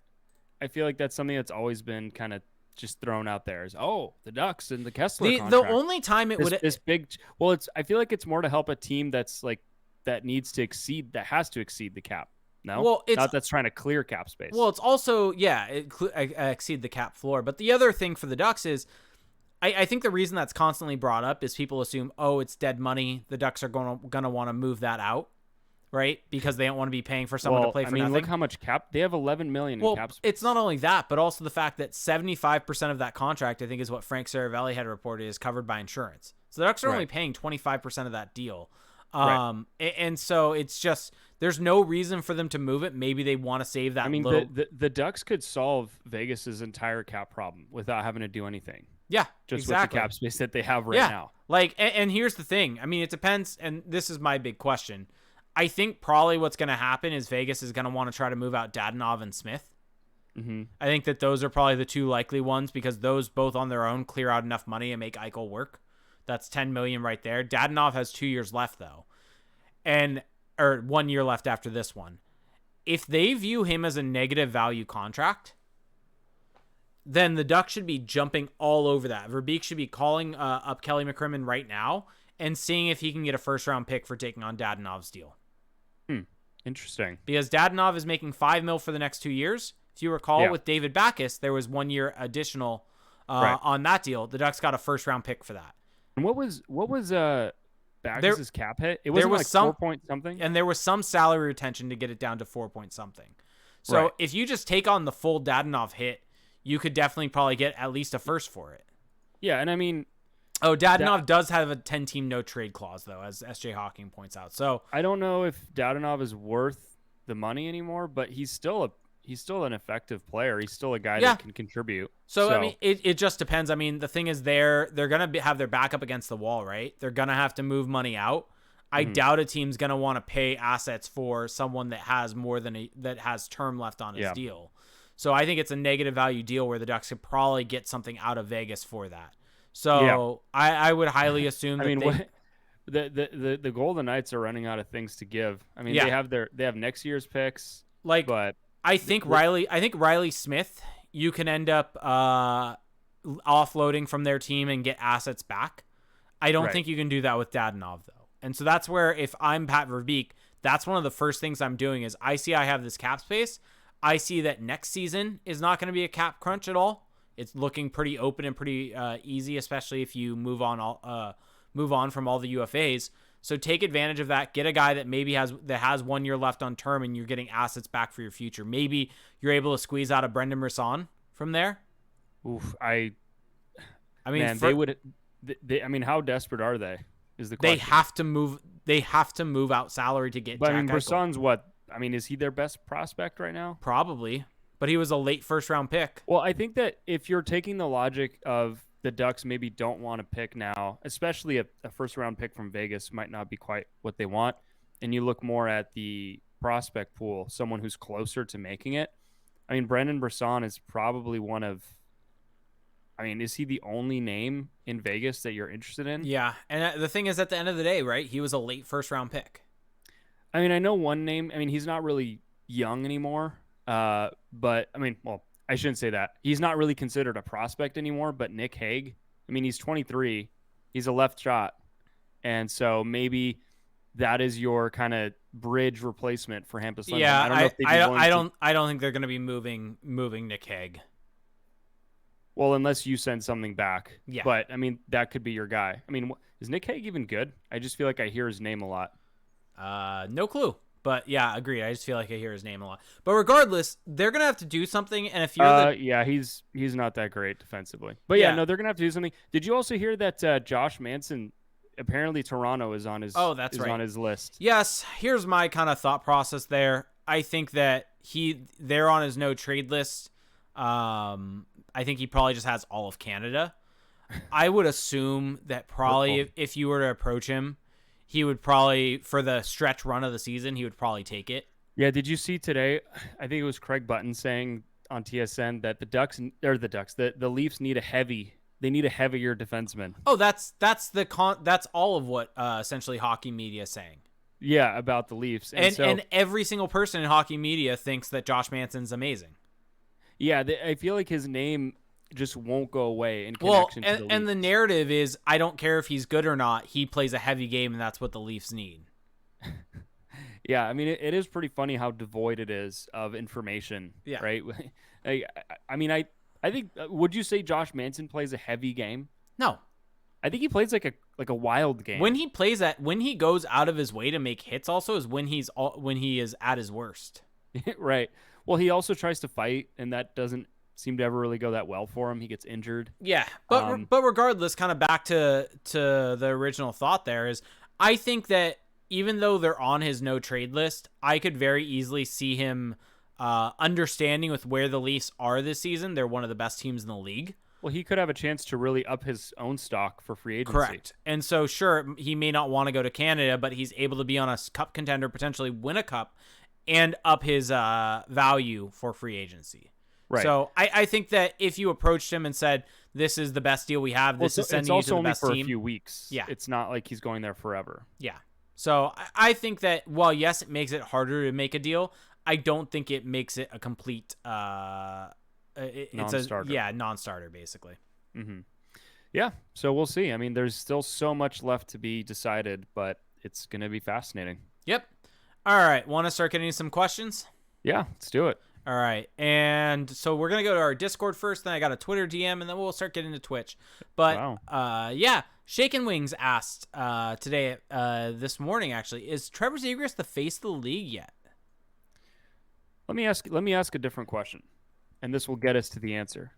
I feel like that's something that's always been kind of just thrown out there is, the Ducks and the Kessler contract. The only time this big, well, I feel like it's more to help a team that's like, that has to exceed the cap. No, well, it's not that's trying to clear cap space. Well, it's also, exceed the cap floor. But the other thing for the Ducks is, I think the reason that's constantly brought up is people assume, it's dead money. The Ducks are gonna want to move that out, right? Because they don't want to be paying for someone to play for nothing. Look how much cap they have. $11 million in cap space. It's not only that, but also the fact that 75% of that contract, I think, is what Frank Saravelli had reported, is covered by insurance. So the Ducks are only paying 25% of that deal. And so it's just, there's no reason for them to move it. Maybe they want to save that. The Ducks could solve Vegas's entire cap problem without having to do anything. Yeah, just exactly. with the cap space that they have right now. Like, and here's the thing. I mean, it depends. And this is my big question. I think probably what's going to happen is Vegas is going to want to try to move out Dadonov and Smith. Mm-hmm. I think that those are probably the two likely ones because those both on their own clear out enough money and make Eichel work. That's $10 million right there. Dadonov has 2 years left though. Or 1 year left after this one. If they view him as a negative value contract, then the Ducks should be jumping all over that. Verbeek should be calling up Kelly McCrimmon right now and seeing if he can get a first-round pick for taking on Dadonov's deal. Interesting. Because Dadonov is making $5 million for the next 2 years. If you recall, with David Backus, there was 1 year additional on that deal. The Ducks got a first-round pick for that. And what was Backus's cap hit? It wasn't like 4 point something? And there was some salary retention to get it down to 4 point something. So if you just take on the full Dadonov hit, you could definitely probably get at least a first for it. Yeah, and I mean... Oh, Dadonov does have a 10-team no-trade clause, though, as S.J. Hawking points out. So I don't know if Dadonov is worth the money anymore, but he's still an effective player. He's still a guy that can contribute. So I mean, it just depends. I mean, the thing is, they're gonna have their back up against the wall, right? They're gonna have to move money out. I doubt a team's gonna want to pay assets for someone that has that has term left on his deal. So I think it's a negative value deal where the Ducks could probably get something out of Vegas for that. So I would highly assume that the Golden Knights are running out of things to give. I mean, they have next year's picks, but I think Riley Smith, you can end up offloading from their team and get assets back. I don't think you can do that with Dadonov, though. And so that's where, if I'm Pat Verbeek, that's one of the first things I'm doing is I have this cap space. I see that next season is not going to be a cap crunch at all. It's looking pretty open and pretty easy, especially if you move on from all the UFAs. So take advantage of that. Get a guy that maybe has 1 year left on term, and you're getting assets back for your future. Maybe you're able to squeeze out a Brendan Brisson from there. Oof, I mean, man, they would. I mean, how desperate are they? Is the question. They have to move. They have to move out salary to get. But Jack I mean, Eichel. Brisson's what? I mean, is he their best prospect right now? Probably, but he was a late first-round pick. Well, I think that if you're taking the logic of the Ducks maybe don't want to pick now, especially a first-round pick from Vegas might not be quite what they want, and you look more at the prospect pool, someone who's closer to making it. I mean, Brendan Brisson is probably one of... I mean, is he the only name in Vegas that you're interested in? Yeah, and the thing is, at the end of the day, right, he was a late first-round pick. I mean, I know one name. I mean, he's not really young anymore, but, I mean, well, I shouldn't say that. He's not really considered a prospect anymore, but Nick Hague, I mean, he's 23. He's a left shot. And so maybe that is your kind of bridge replacement for Hampus Lindholm. Yeah, I don't think they're going to be moving Nick Hague. Well, unless you send something back. Yeah. But, I mean, that could be your guy. I mean, is Nick Hague even good? I just feel like I hear his name a lot. No clue. But yeah, agreed. I just feel like I hear his name a lot. But regardless, they're gonna have to do something. And if you're he's not that great defensively. But yeah, no, they're gonna have to do something. Did you also hear that Josh Manson? Apparently, Toronto is on his. Oh, that's right. On his list. Yes. Here's my kind of thought process there. I think that they're on his no trade list. I think he probably just has all of Canada. I would assume that probably if you were to approach him, he would probably, for the stretch run of the season, he would probably take it. Yeah, did you see today? I think it was Craig Button saying on TSN that the Leafs need a heavier defenseman. Oh, that's all of what essentially hockey media is saying. Yeah, about the Leafs. And every single person in hockey media thinks that Josh Manson's amazing. Yeah, I feel like his name just won't go away in connection to the Leafs. And the narrative is, I don't care if he's good or not, he plays a heavy game, and that's what the Leafs need. Yeah, I mean, it is pretty funny how devoid it is of information, right? I mean, I think, would you say Josh Manson plays a heavy game? No. I think he plays like a wild game. When he goes out of his way to make hits also is when he is at his worst. Right. Well, he also tries to fight, and that doesn't seem to ever really go that well for him. He gets injured. Yeah, but regardless, kind of back to the original thought there is, I think that even though they're on his no trade list, I could very easily see him understanding with where the Leafs are this season. They're one of the best teams in the league. Well, he could have a chance to really up his own stock for free agency. Correct. And so, sure, he may not want to go to Canada, but he's able to be on a cup contender, potentially win a cup, and up his value for free agency. Right. So I think that if you approached him and said, this is the best deal we have, this is sending you to the best team. It's also only for a few weeks. Yeah. It's not like he's going there forever. Yeah. So I think that while, yes, it makes it harder to make a deal, I don't think it makes it a complete It's Non-starter. non-starter basically. Mm-hmm. Yeah, so we'll see. I mean, there's still so much left to be decided, but it's going to be fascinating. Yep. All right. Want to start getting some questions? Yeah, let's do it. All right. And so we're going to go to our Discord first. Then I got a Twitter DM, and then we'll start getting to Twitch. But Wow. yeah, Shaken Wings asked today, this morning actually, is Trevor Zegras the face of the league yet? Let me ask a different question, and this will get us to the answer.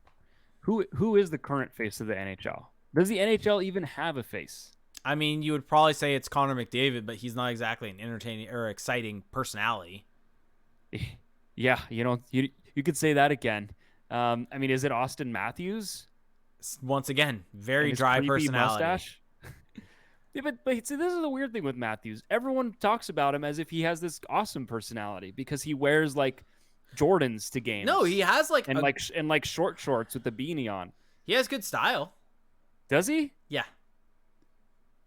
Who is the current face of the NHL? Does the NHL even have a face? I mean, you would probably say it's Connor McDavid, but he's not exactly an entertaining or exciting personality. Yeah, you could say that again. I mean, is it Austin Matthews? Once again, very And his dry creepy personality. mustache? Yeah, but see, this is the weird thing with Matthews. Everyone talks about him as if he has this awesome personality because he wears like Jordans to games. No, he has like and short shorts with the beanie on. he has good style. Does he? Yeah.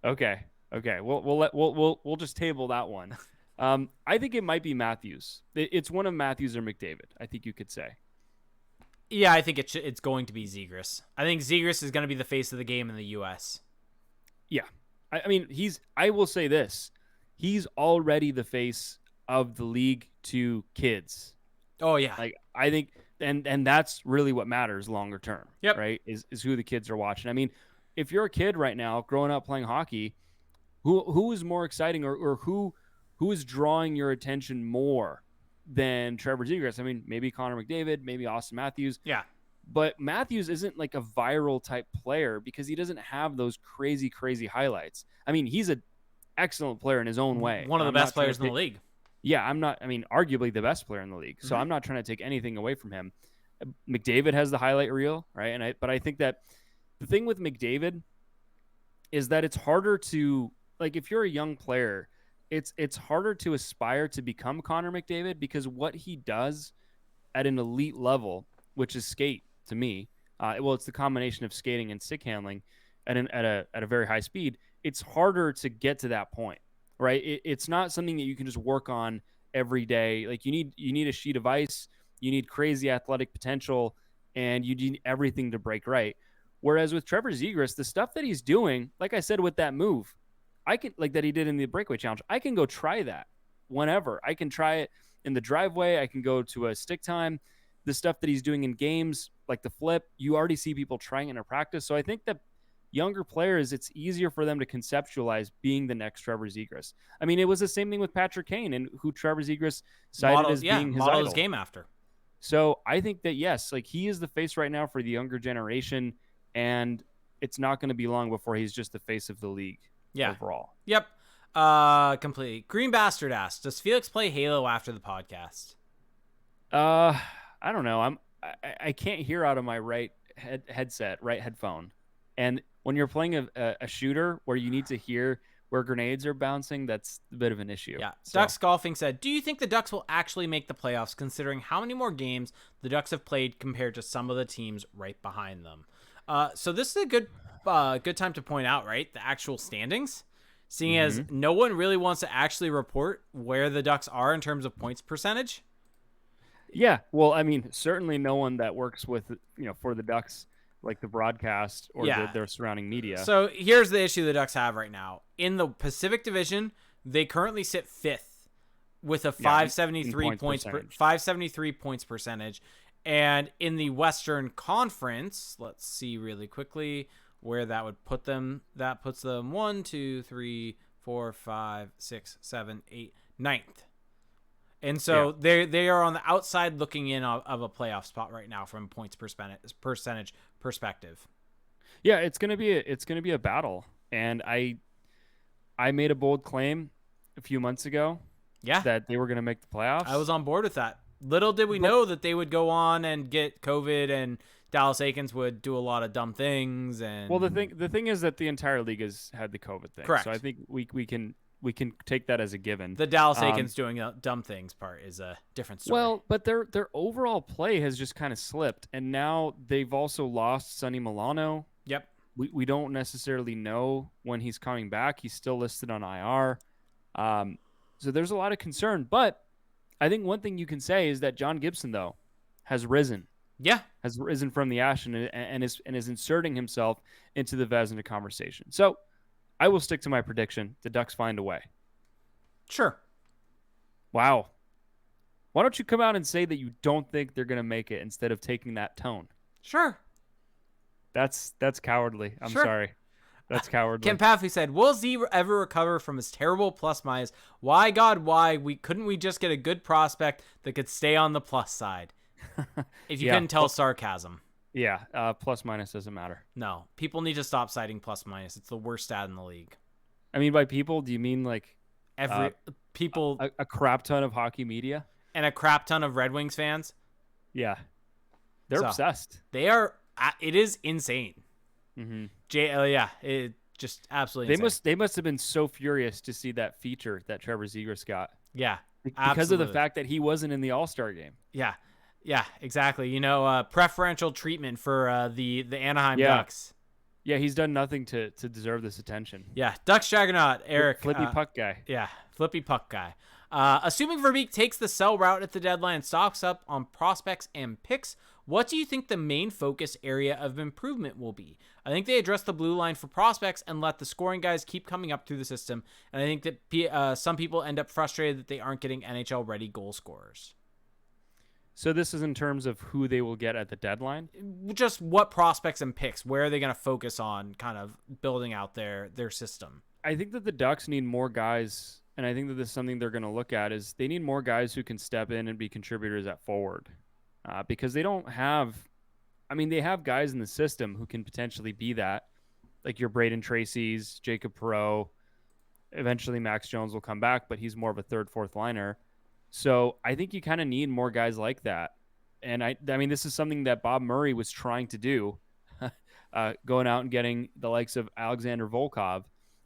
Okay. We'll just table that one. I think it might be Matthews. It's one of Matthews or McDavid. I think you could say. Yeah, I think it's going to be Zegras. I think Zegras is going to be the face of the game in the U.S. Yeah. I mean, I will say this. He's already the face of the league to kids. Oh, yeah. Like, I think, and that's really what matters longer term. Yep. Right? Is who the kids are watching. I mean, if you're a kid right now growing up playing hockey, who is more exciting or who is drawing your attention more than Trevor Zegras? I mean, maybe Connor McDavid, maybe Austin Matthews. Yeah. But Matthews isn't like a viral type player because he doesn't have those crazy highlights. I mean, he's an excellent player in his own way. One of the best players in the league. Yeah, arguably the best player in the league. So I'm not trying to take anything away from him. McDavid has the highlight reel, right? But I think that the thing with McDavid is that it's harder to, like, if you're a young player, it's harder to aspire to become Connor McDavid because what he does at an elite level, which is skate to me, it's the combination of skating and stick handling at a very high speed. It's harder to get to that point, right? It's not something that you can just work on every day. Like you need a sheet of ice, you need crazy athletic potential, and you need everything to break right. Whereas with Trevor Zegras, the stuff that he's doing, like I said with that move, I can, like that he did in the breakaway challenge, I can go try that whenever. I can try it in the driveway. I can go to a stick time. The stuff that he's doing in games, like the flip, you already see people trying it in practice. So I think that younger players, it's easier for them to conceptualize being the next Trevor Zegras. I mean, it was the same thing with Patrick Kane, and who Trevor Zegras cited as being his idol. His game after. So I think that, yes, like he is the face right now for the younger generation, and it's not going to be long before he's just the face of the league overall. Yep. Completely. Green Bastard asked, does Felix play Halo after the podcast? I don't know. I can't hear out of my right headphone. And when you're playing a shooter where you need to hear where grenades are bouncing, that's a bit of an issue. Yeah. So. Ducks Golfing said, do you think the Ducks will actually make the playoffs considering how many more games the Ducks have played compared to some of the teams right behind them? So this is a good time to point out, right, the actual standings, seeing as no one really wants to actually report where the Ducks are in terms of points percentage. Yeah, well, I mean, certainly no one that works with, for the Ducks, like the broadcast or their surrounding media. So here's the issue the Ducks have right now. In the Pacific Division, they currently sit 5th with a 573 573 points percentage. And in the Western Conference, let's see really quickly where that would put them. That puts them 1, 2, 3, 4, 5, 6, 7, 8, 9th. And so they are on the outside looking in of a playoff spot right now from points percentage perspective. Yeah, it's gonna be a battle, and I made a bold claim a few months ago. Yeah, that they were gonna make the playoffs. I was on board with that. Little did we know that they would go on and get COVID, and Dallas Eakins would do a lot of dumb things. And well, the thing is that the entire league has had the COVID thing. Correct. So I think we can take that as a given. The Dallas Eakins doing dumb things part is a different story. Well, but their overall play has just kind of slipped, and now they've also lost Sonny Milano. Yep. We don't necessarily know when he's coming back. He's still listed on IR. So there's a lot of concern. But I think one thing you can say is that John Gibson, though, has risen Yeah. has risen from the ash and is inserting himself into the Vezina conversation. So I will stick to my prediction. The Ducks find a way. Sure. Wow. Why don't you come out and say that you don't think they're going to make it instead of taking that tone? Sure. That's cowardly. I'm Sure. sorry. That's cowardly. Ken Paffey said, "Will Z ever recover from his terrible plus minus? Why, God, why? Couldn't we just get a good prospect that could stay on the plus side?" If you couldn't tell sarcasm. Yeah, plus minus doesn't matter. No, people need to stop citing plus minus. It's the worst stat in the league. I mean, by people, do you mean like people a crap ton of hockey media and a crap ton of Red Wings fans? Yeah, they're obsessed. They are. It is insane. Mm-hmm. Yeah, it just absolutely. Insane. They must have been so furious to see that feature that Trevor Zegras got. Yeah, because of the fact that he wasn't in the All-Star game. Yeah, exactly. Preferential treatment for the Anaheim Ducks. Yeah, he's done nothing to deserve this attention. Yeah, Ducks Juggernaut, Eric. Flippy puck guy. Yeah, flippy puck guy. Assuming Verbeek takes the sell route at the deadline and stocks up on prospects and picks, what do you think the main focus area of improvement will be? I think they address the blue line for prospects and let the scoring guys keep coming up through the system. And I think that some people end up frustrated that they aren't getting NHL-ready goal scorers. So this is in terms of who they will get at the deadline? Just what prospects and picks, where are they going to focus on kind of building out their system? I think that the Ducks need more guys, and I think that this is something they're going to look at, is they need more guys who can step in and be contributors at forward. Because they don't have, they have guys in the system who can potentially be that, like your Braden Tracy's, Jacob Perreault. Eventually Max Jones will come back, but he's more of a third, fourth liner. So I think you kind of need more guys like that. And I mean, this is something that Bob Murray was trying to do, going out and getting the likes of Alexander Volkov.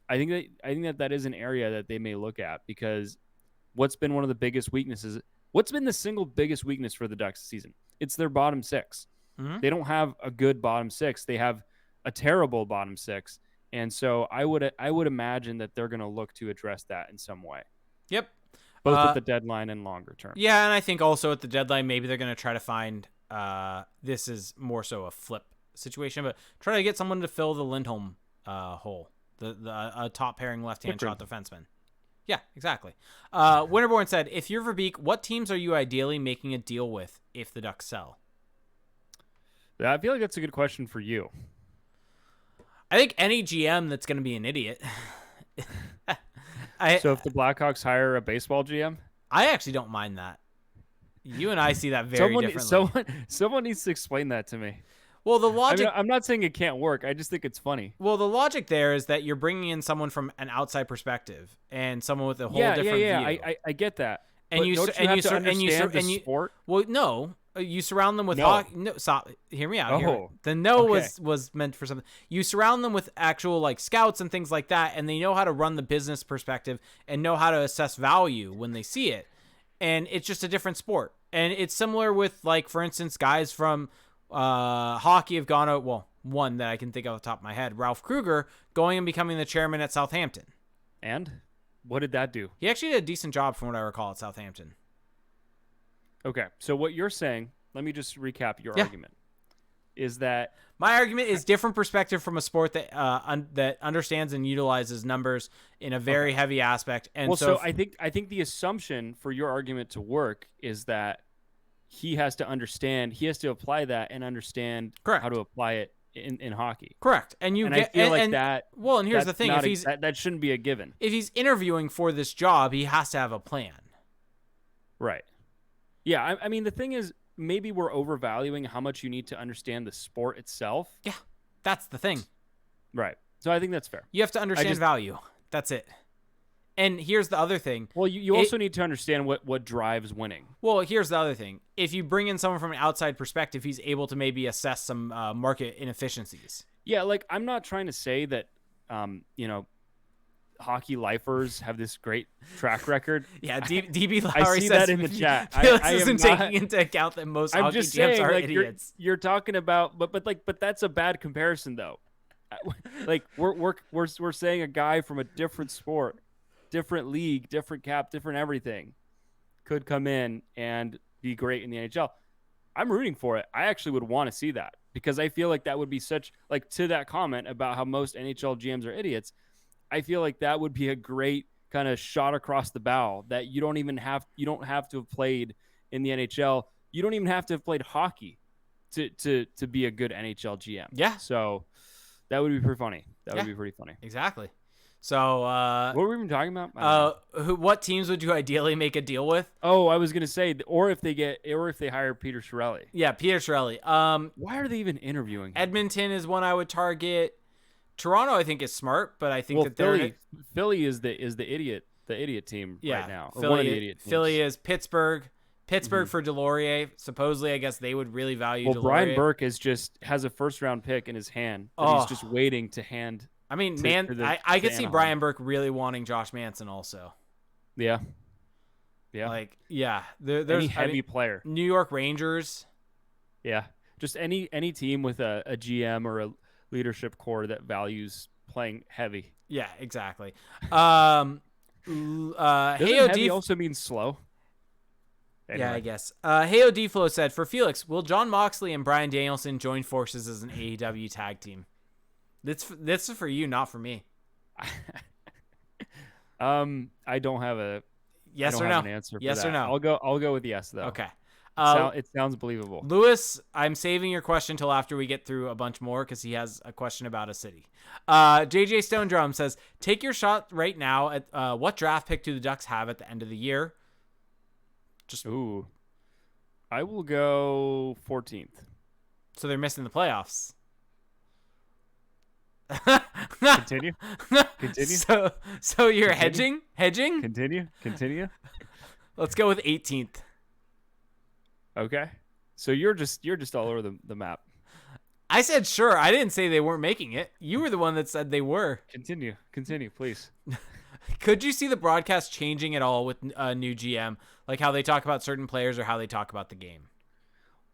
I think that is an area that they may look at, because what's been one of the biggest weaknesses, what's been the single biggest weakness for the Ducks this season? It's their bottom six. Mm-hmm. They don't have a good bottom six. They have a terrible bottom six. And so I would imagine that they're going to look to address that in some way. Yep. Both at the deadline and longer term. Yeah, and I think also at the deadline, maybe they're going to try to find, this is more so a flip situation, but try to get someone to fill the Lindholm hole, the top pairing left-hand shot defenseman. Yeah, exactly. Winterborn said, if you're Verbeek, what teams are you ideally making a deal with if the Ducks sell? I feel like that's a good question for you. I think any GM that's going to be an idiot. So if the Blackhawks hire a baseball GM? I actually don't mind that. You and I see that very differently. Someone needs to explain that to me. Well, the logic... I'm not saying it can't work. I just think it's funny. Well, the logic there is that you're bringing in someone from an outside perspective and someone with a whole different view. I get that. And you understand the sport? Well, no. You surround them with hockey. No, stop. Hear me out. The was meant for something. You surround them with actual like scouts and things like that, and they know how to run the business perspective and know how to assess value when they see it. And it's just a different sport. And it's similar with, like, for instance, guys from hockey have gone out. Well, one that I can think of off the top of my head, Ralph Kruger, going and becoming the chairman at Southampton. And what did that do? He actually did a decent job, from what I recall, at Southampton. Okay, so what you're saying, let me just recap your argument, is that... My argument is different perspective from a sport that that understands and utilizes numbers in a very heavy aspect. And so I think the assumption for your argument to work is that he has to apply that and understand how to apply it in hockey. Correct. And I feel like that... Well, and here's the thing. If that shouldn't be a given. If he's interviewing for this job, he has to have a plan. Right. Yeah, I mean, the thing is, maybe we're overvaluing how much you need to understand the sport itself. Yeah, that's the thing. Right. So I think that's fair. You have to understand value. That's it. And here's the other thing. Well, you also need to understand what drives winning. Well, here's the other thing. If you bring in someone from an outside perspective, he's able to maybe assess some market inefficiencies. Yeah, like, I'm not trying to say that, hockey lifers have this great track record. Yeah, DB Lowry I see says that in the chat. Felix isn't taking into account that most hockey GMs are idiots. You're talking about, but that's a bad comparison though. Like we're saying a guy from a different sport, different league, different cap, different everything, could come in and be great in the NHL. I'm rooting for it. I actually would want to see that because I feel like that would be such like to that comment about how most NHL GMs are idiots. I feel like that would be a great kind of shot across the bow that you don't have to have played in the NHL. You don't even have to have played hockey to be a good NHL GM. Yeah. So that would be pretty funny. That Yeah. would be pretty funny. Exactly. So, What were we even talking about? I don't know. what teams would you ideally make a deal with? Oh, I was gonna say, or if they hire Peter Chiarelli. Yeah, Peter Chiarelli. Why are they even interviewing him? Edmonton is one I would target. Toronto, I think, is smart, but I think that Philly is the idiot team right now. Or Philly, one of the idiot teams. Philly is Pittsburgh. Pittsburgh for Delorier. Supposedly, I guess they would really value Well, Delorier. Brian Burke has a first round pick in his hand that he's just waiting to hand. I mean, I could see Anaheim. Brian Burke really wanting Josh Manson also. Yeah. Like, yeah, there's any heavy player. New York Rangers. Yeah, just any team with a GM or a leadership core that values playing heavy. Yeah, exactly. Doesn't Heyo heavy also means slow? Anyway. Yeah, I guess. Heyo Deflo said, for Felix, will John Moxley and Bryan Danielson join forces as an AEW tag team? This is for you, not for me. I don't have a yes or no an answer for yes that. or no. I'll go with yes though. Okay. It sounds believable. Lewis, I'm saving your question till after we get through a bunch more because he has a question about a city. JJ Stone Drum says, take your shot right now at what draft pick do the Ducks have at the end of the year? Ooh. I will go 14th. So they're missing the playoffs. Continue. So you're hedging? Continue. Let's go with 18th. Okay. So you're just all over the map. I said sure. I didn't say they weren't making it. You were the one that said they were. Continue, please. Could you see the broadcast changing at all with a new GM? Like how they talk about certain players or how they talk about the game?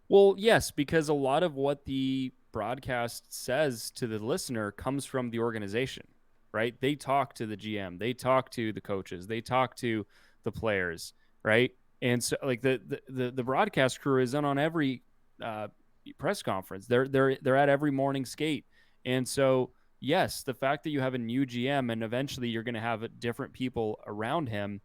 Well, yes, because a lot of what the broadcast says to the listener comes from the organization, right? They talk to the GM, they talk to the coaches, they talk to the players, right? And so, like the broadcast crew is on every press conference. They're at every morning skate, and so yes, the fact that you have a new GM and eventually you're going to have different people around him,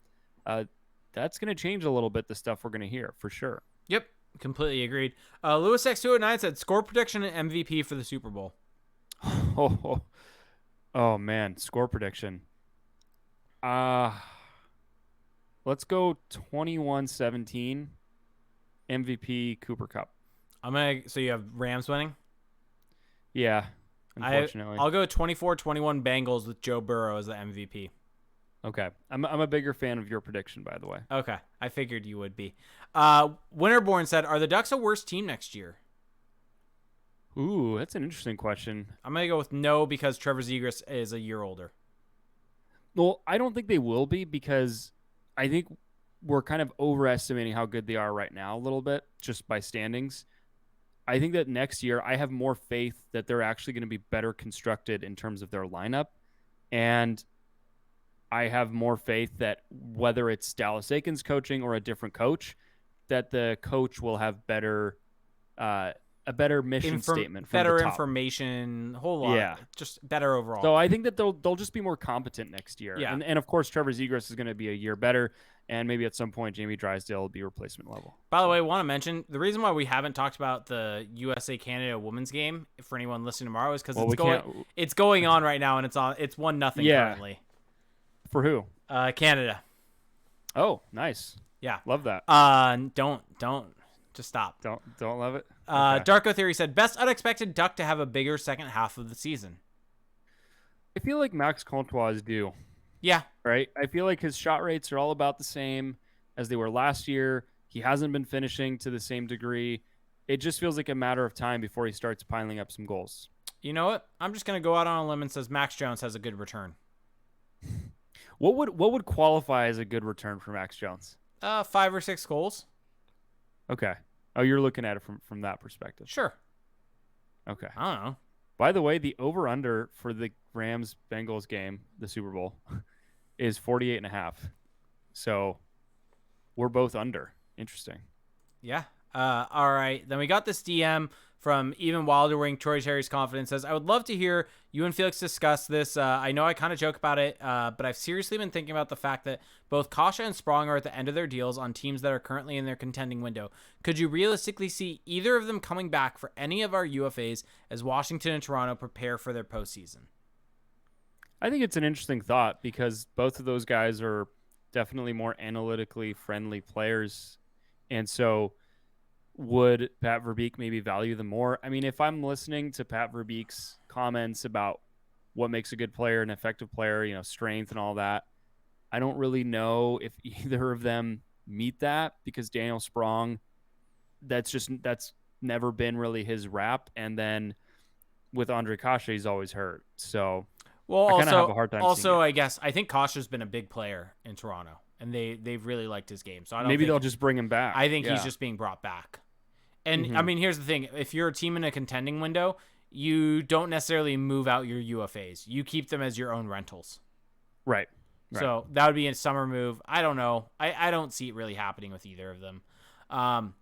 that's going to change a little bit the stuff we're going to hear for sure. Yep. Completely agreed. Lewis X209 said score prediction and MVP for the Super Bowl. Oh man, score prediction. Let's go 21-17 MVP Cooper Cup. So you have Rams winning? Yeah, unfortunately. I'll go 24-21 Bengals with Joe Burrow as the MVP. Okay. I'm a bigger fan of your prediction, by the way. Okay. I figured you would be. Winterborn said, are the Ducks a worse team next year? Ooh, that's an interesting question. I'm going to go with no because Trevor Zegras is a year older. Well, I don't think they will be because I think we're kind of overestimating how good they are right now a little bit just by standings. I think that next year I have more faith that they're actually going to be better constructed in terms of their lineup. And I have more faith that whether it's Dallas Aiken's coaching or a different coach, that the coach will have a better mission statement from better the top. Information, whole lot, just better overall. So I think that they'll just be more competent next year. Yeah. And of course Trevor Zegras is going to be a year better, and maybe at some point Jamie Drysdale will be replacement level. By the way, I want to mention the reason why we haven't talked about the USA Canada women's game for anyone listening tomorrow is because it's going on right now and it's 1-0 currently. For who? Canada. Oh, nice. Yeah. Love that. Don't just stop. Don't love it. Okay. Darko Theory said best unexpected Duck to have a bigger second half of the season. I feel like Max Comtois is due. Yeah. Right? I feel like his shot rates are all about the same as they were last year. He hasn't been finishing to the same degree. It just feels like a matter of time before he starts piling up some goals. You know what? I'm just going to go out on a limb and says Max Jones has a good return. What would qualify as a good return for Max Jones? 5 or 6 goals. Okay. Oh, you're looking at it from that perspective. Sure. Okay. I don't know. By the way, the over-under for the Rams-Bengals game, the Super Bowl, is 48.5. So we're both under. Interesting. Yeah. All right. Then we got this DM from Even Wilder Wing. Troy Terry's Confidence says, I would love to hear you and Felix discuss this. I know I kind of joke about it, but I've seriously been thinking about the fact that both Kasha and Sprong are at the end of their deals on teams that are currently in their contending window. Could you realistically see either of them coming back for any of our UFAs as Washington and Toronto prepare for their postseason? I think it's an interesting thought because both of those guys are definitely more analytically friendly players. And so would Pat Verbeek maybe value them more? I mean, if I'm listening to Pat Verbeek's comments about what makes a good player, an effective player, strength and all that, I don't really know if either of them meet that because Daniel Sprong, that's never been really his rap. And then with Andre Kasha, he's always hurt. So well, I kind of have a hard time seeing it. I guess I think Kasha's been a big player in Toronto, and they've really liked his game. So I don't maybe think, they'll just bring him back. I think he's just being brought back. And I mean, here's the thing: if you're a team in a contending window, you don't necessarily move out your UFAs. You keep them as your own rentals. Right. So that would be a summer move. I don't know. I don't see it really happening with either of them. All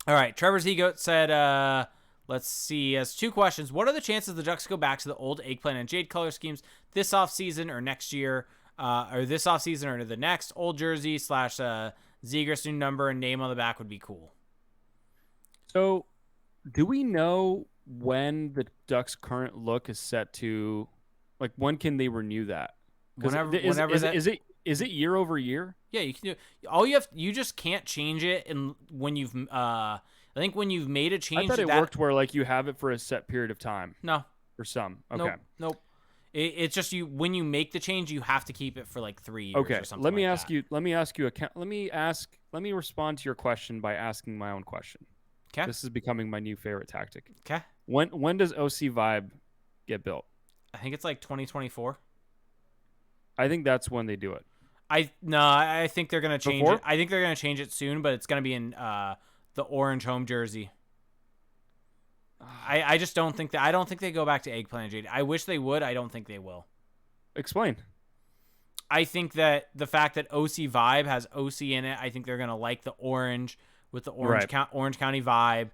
right. Trevor Zegras said, let's see. He has 2 questions. What are the chances the Ducks go back to the old eggplant and jade color schemes this offseason or next year? Or this offseason or the next? Old jersey / Zegras new number and name on the back would be cool. So do we know when the Ducks' current look is set to, like, when can they renew that? Is it year over year? Yeah, you can do. You just can't change it, and when you've I think when you've made a change, I thought it worked where like you have it for a set period of time. No, for some. Okay, nope. It's just when you make the change, you have to keep it for like 3 years. Okay, or something let me like ask that. you. Let me respond to your question by asking my own question. Okay, this is becoming my new favorite tactic. Okay, when does OC Vibe get built? I think it's like 2024. I think that's when they do it. I think they're gonna change Before? it. I think they're gonna change it soon, but it's gonna be in the orange home jersey. I just don't think that. I don't think they go back to eggplant and jade. I wish they would. I don't think they will. Explain. I think that the fact that OC Vibe has OC in it, I think they're gonna like the orange with the Orange County vibe.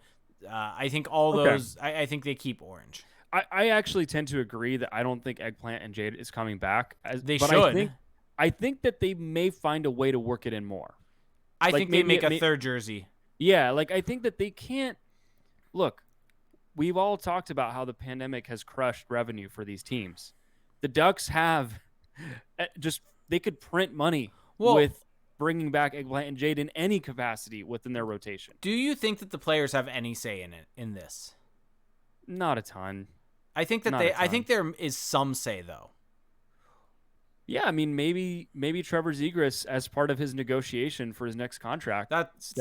I think all those. I think they keep orange. I actually tend to agree that I don't think eggplant and jade is coming back. They should. I think that they may find a way to work it in more. I think they make a third jersey. Yeah, like I think that they can't. Look, we've all talked about how the pandemic has crushed revenue for these teams. The Ducks have they could print money with bringing back eggplant and jade in any capacity within their rotation. Do you think that the players have any say in this? Not a ton. I think that I think there is some say though. Yeah, I mean, maybe Trevor Zegras as part of his negotiation for his next contract. That's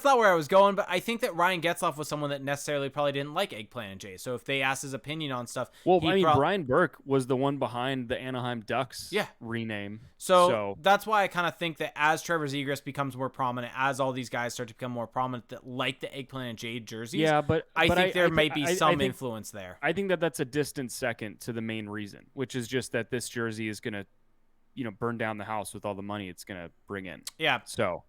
not where I was going, but I think that Ryan Getzlaf was someone that necessarily probably didn't like eggplant and jade. So if they asked his opinion on stuff, Brian Burke was the one behind the Anaheim Ducks rename. So that's why I kind of think that as Trevor Zegras becomes more prominent, as all these guys start to become more prominent that like the eggplant and jade jerseys, I think there might be some influence there. I think that that's a distant second to the main reason, which is just that this jersey is going to, burn down the house with all the money it's going to bring in. Yeah. So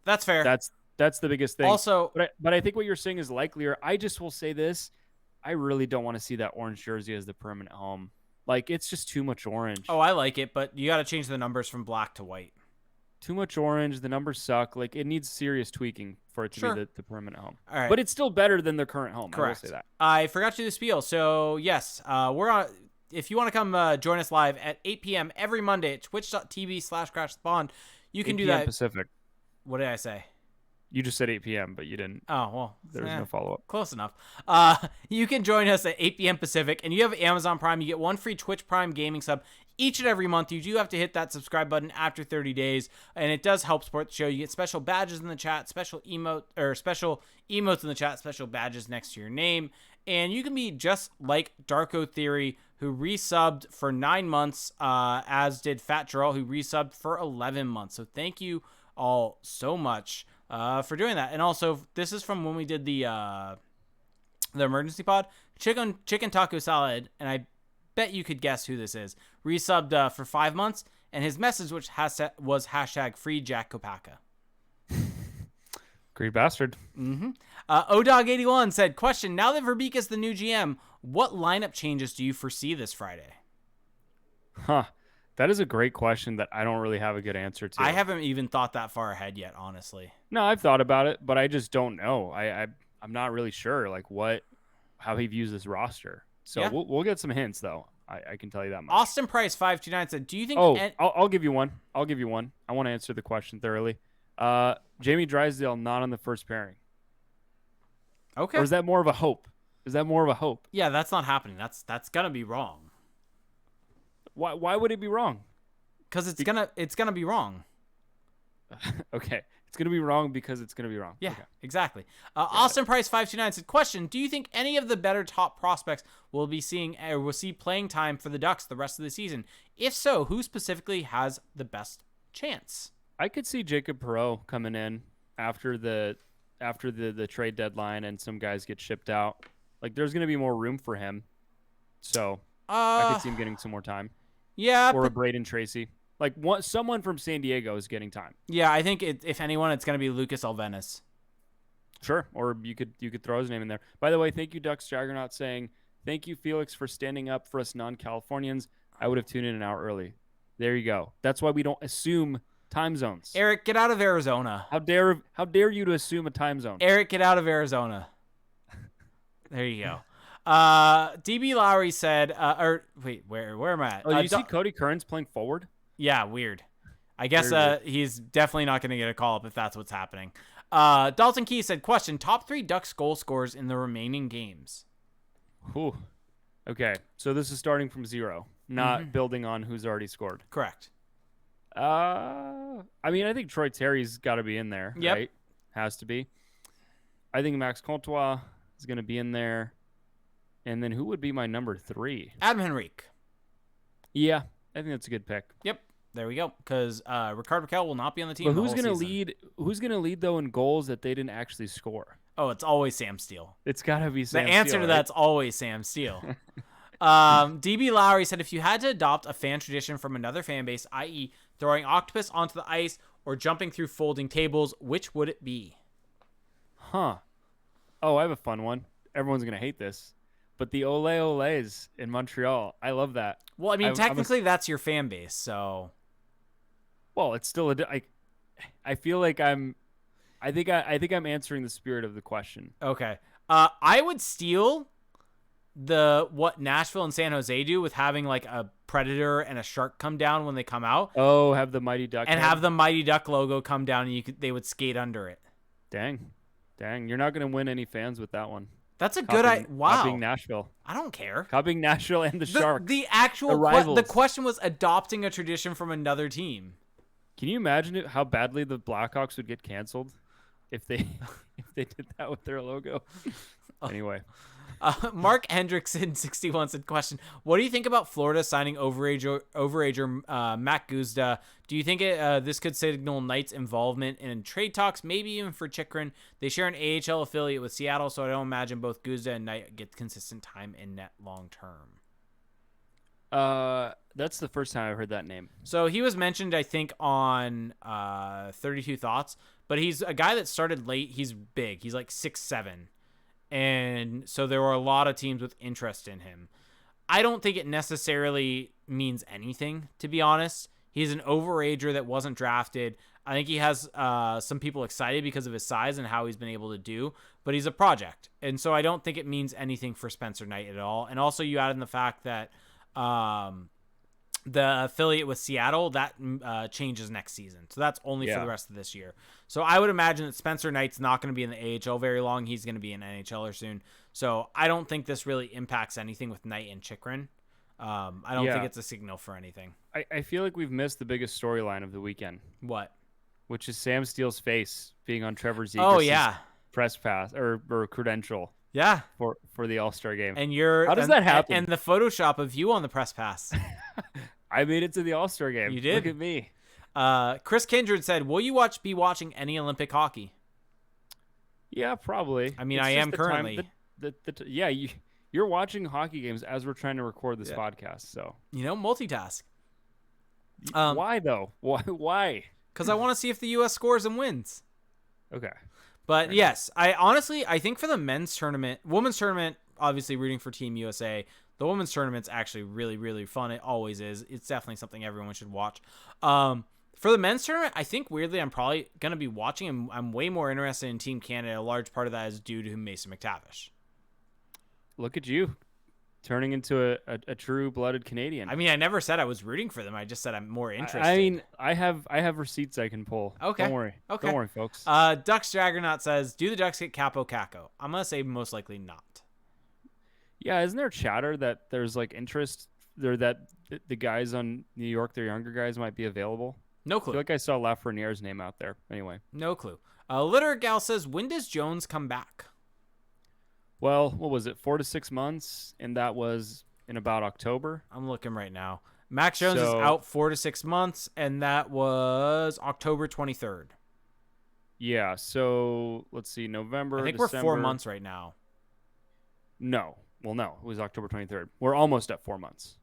that's fair. That's the biggest thing. Also, but I think what you're saying is likelier. I just will say this. I really don't want to see that orange jersey as the permanent home. Like, it's just too much orange. Oh, I like it, but you got to change the numbers from black to white. Too much orange. The numbers suck. Like, it needs serious tweaking for it to be the permanent home. All right. But it's still better than their current home. Correct. I will say that. I forgot to do the spiel. So, yes, we're on. If you want to come join us live at 8 p.m. every Monday at twitch.tv/CrashThePond, you can do that. Pacific. What did I say? You just said 8 p.m., but you didn't. Oh, well. There was no follow-up. Close enough. You can join us at 8 p.m. Pacific, and you have Amazon Prime. You get one free Twitch Prime gaming sub each and every month. You do have to hit that subscribe button after 30 days, and it does help support the show. You get special badges in the chat, special emotes in the chat, special badges next to your name, and you can be just like Darko Theory, who resubbed for 9 months, as did Fat Jarrell, who resubbed for 11 months. So thank you all so much for doing that. And also, this is from when we did the emergency pod. Chicken taco salad, and I bet you could guess who this is. Resubbed for 5 months, and his message was hashtag free Jack Kopaka. Great bastard. Odog81 said, question, now that Verbeek is the new GM, what lineup changes do you foresee this Friday? Huh. That is a great question that I don't really have a good answer to. I haven't even thought that far ahead yet, honestly. No, I've thought about it, but I just don't know. I'm not really sure like how he views this roster. So Yeah. we'll get some hints though. I can tell you that much. Austin Price 529 said, do you think I'll give you one. I want to answer the question thoroughly. Jamie Drysdale not on the first pairing. Okay. Or is that more of a hope? Yeah, that's not happening. That's gonna be wrong. Why would it be wrong? Because it's gonna be wrong. Okay. It's going to be wrong because it's going to be wrong. Yeah, okay. Exactly. Austin Price 529 said, question, do you think any of the better top prospects will see playing time for the Ducks the rest of the season? If so, who specifically has the best chance? I could see Jacob Perreault coming in after the trade deadline and some guys get shipped out. Like there's going to be more room for him. So I could see him getting some more time. Yeah. Or a Braden Tracy. Like someone from San Diego is getting time. Yeah, I think if anyone, it's going to be Lucas Alvenis. Sure, or you could throw his name in there. By the way, thank you, Ducks Juggernaut, saying, thank you, Felix, for standing up for us non-Californians. I would have tuned in an hour early. There you go. That's why we don't assume time zones. Eric, get out of Arizona. How dare you to assume a time zone? Eric, get out of Arizona. There you go. DB Lowry said, where am I at? Oh, you see Cody Kearns playing forward? Yeah, weird. I guess he's definitely not going to get a call up if that's what's happening. Dalton Key said, question, top 3 Ducks goal scorers in the remaining games. Whew. Okay, so this is starting from 0, not building on who's already scored. Correct. I mean, I think Troy Terry's got to be in there, right? Has to be. I think Max Comtois is going to be in there. And then who would be my number 3? Adam Henrique. Yeah, I think that's a good pick. Yep. There we go. Because Rickard Rakell will not be on the team. But who's going to lead? Who's going to lead though in goals that they didn't actually score? Oh, it's always Sam Steele. It's got to be Sam. The answer Steele, to right? that's always Sam Steele. DB Lowry said, if you had to adopt a fan tradition from another fan base, i.e., throwing octopus onto the ice or jumping through folding tables, which would it be? Huh. Oh, I have a fun one. Everyone's going to hate this. But the Ole Ole's in Montreal, I love that. Well, I mean, technically that's your fan base, so. Well, it's still I feel like I think I'm answering the spirit of the question. Okay. I would steal what Nashville and San Jose do with having like a predator and a shark come down when they come out. Oh, have the Mighty Duck and head? have the Mighty Duck logo come down and they would skate under it. Dang. You're not going to win any fans with that one. That's a good idea. Wow. Copying Nashville. I don't care. Copying Nashville and the Sharks. The actual the question was adopting a tradition from another team. Can you imagine how badly the Blackhawks would get canceled if they did that with their logo? Anyway. Mark Hendrickson 61 said, question, what do you think about Florida signing overager Matt Guzda? Do you think this could signal Knight's involvement in trade talks, maybe even for Chychrun? They share an AHL affiliate with Seattle, so I don't imagine both Guzda and Knight get consistent time in net long term. That's the first time I've heard that name. So he was mentioned, I think, on 32 Thoughts, but he's a guy that started late. He's big. He's like 6'7". And so there were a lot of teams with interest in him. I don't think it necessarily means anything, to be honest. He's an overager that wasn't drafted. I think he has some people excited because of his size and how he's been able to do, but he's a project. And so I don't think it means anything for Spencer Knight at all. And also you add in the fact that the affiliate with Seattle, that changes next season. So that's only for the rest of this year. So I would imagine that Spencer Knight's not going to be in the AHL very long. He's going to be an NHLer soon. So I don't think this really impacts anything with Knight and Chychrun. I don't think it's a signal for anything. I feel like we've missed the biggest storyline of the weekend. What? Which is Sam Steele's face being on Trevor Zegras' press pass or credential. Yeah. For the All-Star game. And how does that happen? And the Photoshop of you on the press pass. I made it to the All-Star game. You did? Look at me. Chris Kindred said, will you be watching any Olympic hockey? Yeah, probably. I mean, I am currently. You're watching hockey games as we're trying to record this podcast. So multitask. Why though? Why? Because I want to see if the U.S. scores and wins. Okay. But yes, I think for the men's tournament, women's tournament, obviously rooting for Team USA. The women's tournament's actually really, really fun. It always is. It's definitely something everyone should watch. For the men's tournament, I think weirdly I'm probably going to be watching, and I'm way more interested in Team Canada. A large part of that is due to Mason McTavish. Look at you, turning into a true-blooded Canadian. I mean, I never said I was rooting for them. I just said I'm more interested. I mean, I have receipts I can pull. Okay. Don't worry. Okay. Don't worry, folks. Ducks Jaggernaut says, do the Ducks get Capo Caco? I'm going to say most likely not. Yeah, isn't there chatter that there's like interest there that the guys on New York, their younger guys, might be available? No I clue. feel like I saw Lafreniere's name out there. Anyway. No clue. Literate Gal says, when does Jones come back? Well, what was it? 4 to 6 months, and that was in about October. I'm looking right now. Max Jones is out 4 to 6 months, and that was October 23rd. Yeah, so let's see, November, I think December. we're 4 months right now. No. Well, no, it was October 23rd. We're almost at 4 months.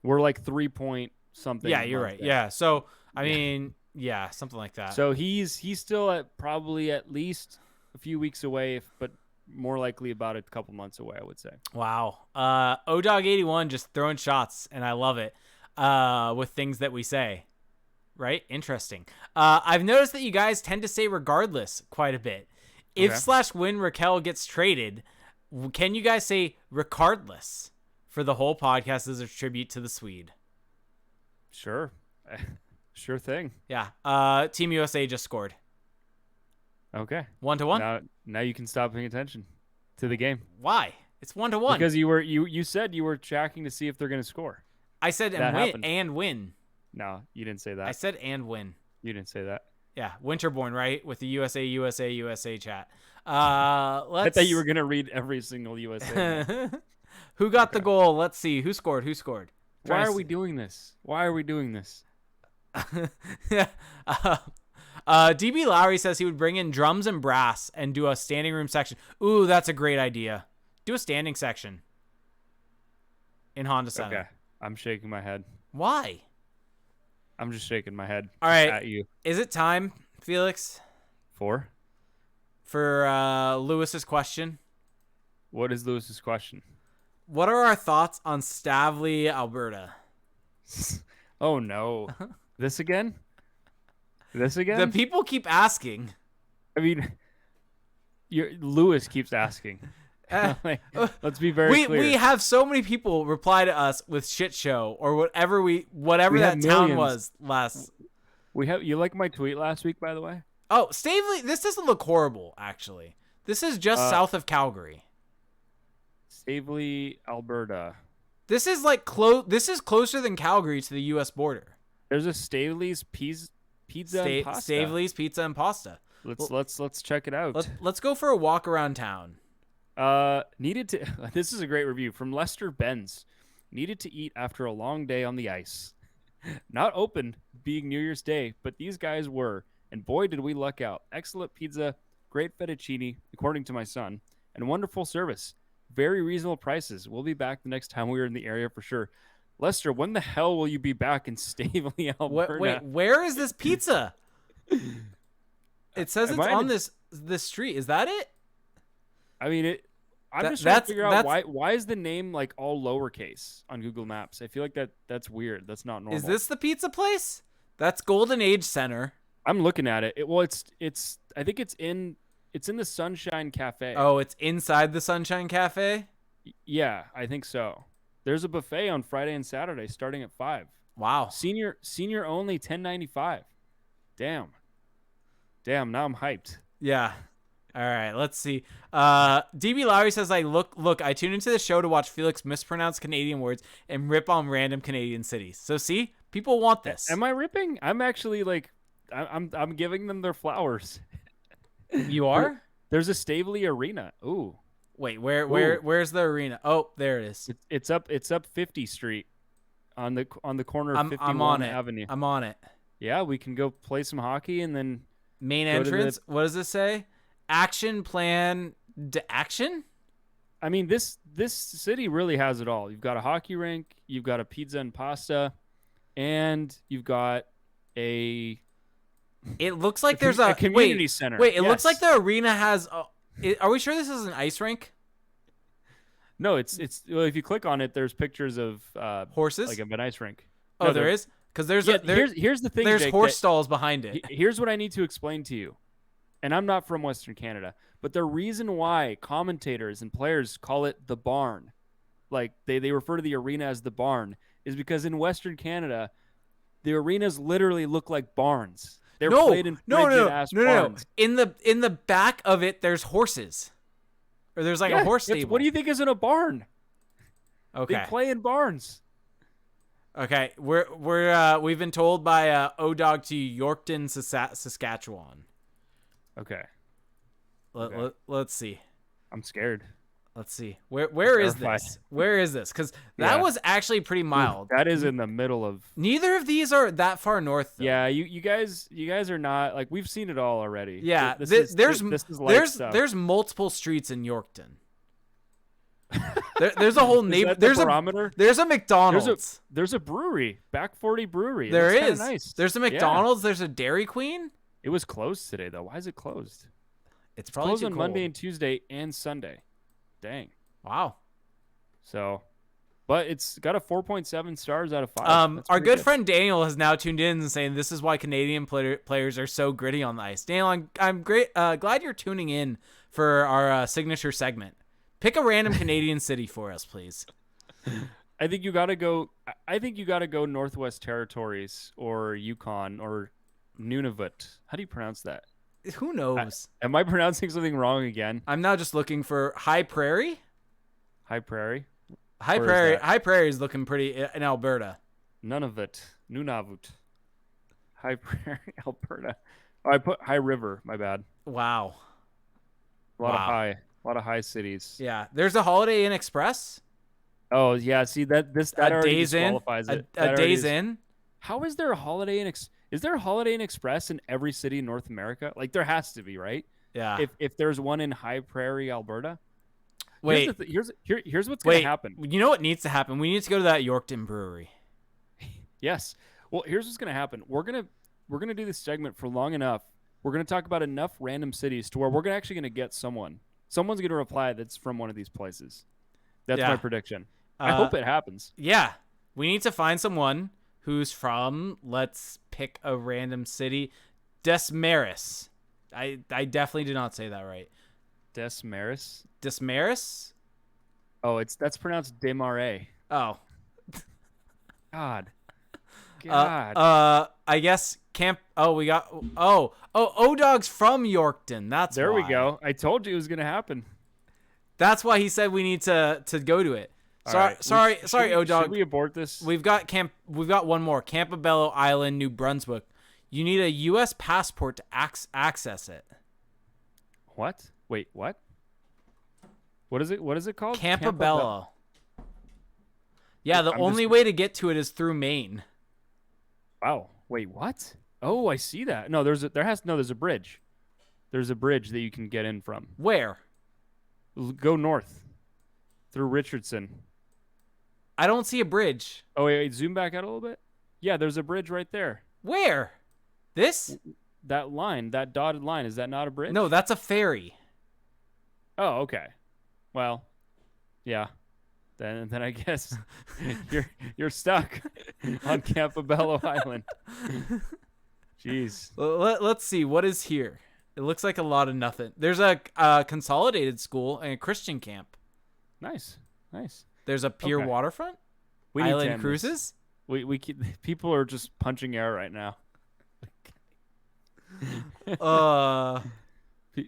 We're like 3 point something. Yeah, you're right. There. Yeah, so, I mean, yeah, something like that. So he's still at probably at least a few weeks away, but more likely about a couple months away, I would say. Wow. ODog81 just throwing shots, and I love it with things that we say. Right? Interesting. I've noticed that you guys tend to say regardless quite a bit. If/when Raquel gets traded, can you guys say regardless for the whole podcast as a tribute to the Swede? Sure. Sure thing. Yeah. Team USA just scored. Okay. 1-1. Now you can stop paying attention to the game. Why? It's 1-1. Because you said you were tracking to see if they're going to score. I said that win happened. and win. No, you didn't say that. I said and win. You didn't say that. Yeah, Winterborn, right? With the USA chat. I thought you were going to read every single USA. Who got the goal? Let's see. Who scored? Why are we doing this? DB Lowry says he would bring in drums and brass and do a standing room section. Ooh, that's a great idea. Do a standing section in Honda Center. Okay. I'm shaking my head. Why? I'm just shaking my head All right. at you. Is it time, Felix? For Lewis's question? What is Lewis's question? What are our thoughts on Stavely, Alberta? Oh, no. This again? The people keep asking. I mean, Lewis keeps asking. Let's be very clear. We have so many people reply to us with shit show or whatever that town was last. You like my tweet last week, by the way? Oh, Stavely, this doesn't look horrible, actually. This is just south of Calgary. Stavely, Alberta. This is this is closer than Calgary to the U.S. border. There's a Stavely's pizza and pasta. Stavely's pizza and pasta. Let's check it out. Let's go for a walk around town. This is a great review from Lester Benz. Needed to eat after a long day on the ice. Not open, being New Year's Day, but these guys were, and boy did we luck out. Excellent pizza, great fettuccine, according to my son, and wonderful service. Very reasonable prices. We'll be back the next time we're in the area for sure. Lester, when the hell will you be back in Stavely, Alberta? Wait, where is this pizza? It says it's on this street. Is that it? I mean, I'm just trying to figure out why is the name like all lowercase on Google Maps? I feel like that's weird. That's not normal. Is this the pizza place? That's Golden Age Center. I'm looking at it. It's I think it's in the Sunshine Cafe. Oh, it's inside the Sunshine Cafe? Yeah, I think so. There's a buffet on Friday and Saturday starting at 5. Wow. Senior only $10.95. Damn, now I'm hyped. Yeah. All right, let's see. DB Lowry says, I tune into the show to watch Felix mispronounce Canadian words and rip on random Canadian cities. So see, people want this. Am I ripping? I'm actually I'm giving them their flowers. You are? There's a Stavely Arena. Ooh. Wait, where's the arena? Oh, there it is. It's up 50th Street on the corner of 51 I'm on it. Avenue. I'm on it. Yeah, we can go play some hockey and then main entrance. What does it say? Action plan action? I mean, this city really has it all. You've got a hockey rink, you've got a pizza and pasta, and you've got a It looks like there's a community center. Wait, it looks like Yes. the arena has. Are we sure this is an ice rink? No, it's well, if you click on it, there's pictures of Horses? like of an ice rink. Oh, No, there is? Because there's Yeah, here's the thing. there's Jake, horse that- stalls behind it. Here's what I need to explain to you. And I'm not from Western Canada, but the reason why commentators and players call it the barn, like they refer to the arena as the barn, is because in Western Canada, the arenas literally look like barns. They're played in frigid-ass barns. In the back of it, there's horses, or there's like a horse stable. What do you think is in a barn? Okay. They play in barns. Okay, we've been told by O-Dog to Yorkton, Saskatchewan. Okay. Let's see. I'm scared. Let's see. Where is Terrified. this? Where is this? Because that Yeah. was actually pretty mild. That is in the middle of. Neither of these are that far north, though. Yeah, you guys are not like we've seen it all already. Yeah, This there's is light stuff. there's multiple streets in Yorkton. There's a whole Is neighborhood. that the barometer? There's a McDonald's. There's a brewery, Back 40 Brewery. It There looks kinda is. Nice. There's a Yeah. McDonald's. There's a Dairy Queen. It was closed today though. Why is it closed? It's probably Closed too on cold. Monday and Tuesday and Sunday. Dang. Wow. So, but it's got a 4.7 stars out of 5. That's Our pretty good friend Daniel has now tuned in and saying this is why Canadian players are so gritty on the ice. Daniel, I'm great. Glad you're tuning in for our signature segment. Pick a random Canadian city for us, please. I think you got to go. I think you got to go Northwest Territories or Yukon or Nunavut. How do you pronounce that? Who knows? Am I pronouncing something wrong again? I'm now just looking for High Prairie. High Prairie? High Where is Prairie. that? High Prairie is looking pretty in Alberta. Nunavut. Nunavut. High Prairie, Alberta. Oh, I put High River. My bad. Wow. A lot Wow. of high cities. Yeah. There's a Holiday Inn Express. Oh yeah. See that A already Days Inn. disqualifies it. A That already Days is- Inn. How is there a Holiday Inn? Is there a Holiday Inn Express in every city in North America? Like there has to be, right? Yeah. If there's one in High Prairie, Alberta. Wait. Here's what's gonna Wait. happen. You know what needs to happen? We need to go to that Yorkton Brewery. Yes. Well, here's what's gonna happen. We're gonna do this segment for long enough. We're gonna talk about enough random cities to where we're actually gonna get someone. Someone's gonna reply that's from one of these places. That's Yeah. my prediction. I hope it happens. Yeah. We need to find someone who's from, let's pick a random city, Desmarais. I definitely did not say that right. Desmarais. Desmarais? Oh, that's pronounced Desmarais. Oh. God. I guess Camp. Oh, we got. O-Dog's from Yorkton. That's There we why. go. I told you it was gonna happen. That's why he said we need to go to it. All Sorry, right. sorry, Should sorry, we- O-Dog. Should we abort this? We've got one more. Campobello Island, New Brunswick. You need a U.S. passport to access it. What? Wait, what? What is it? What is it called? Campobello. Yeah, the I'm only way to get to it is through Maine. Wow. Wait, what? Oh, I see that. No, there's a bridge. There's a bridge that you can get in from. Where? Go north through Richardson. I don't see a bridge. Oh, wait, zoom back out a little bit. Yeah, there's a bridge right there. Where? This? That line, that dotted line, is that not a bridge? No, that's a ferry. Oh, okay. Well, yeah. Then I guess you're stuck on Campobello Island. Jeez. Let's see what is here. It looks like a lot of nothing. There's a consolidated school and a Christian camp. Nice. There's a pier Okay. waterfront. We need to Island end this. cruises. We keep, people are just punching air right now.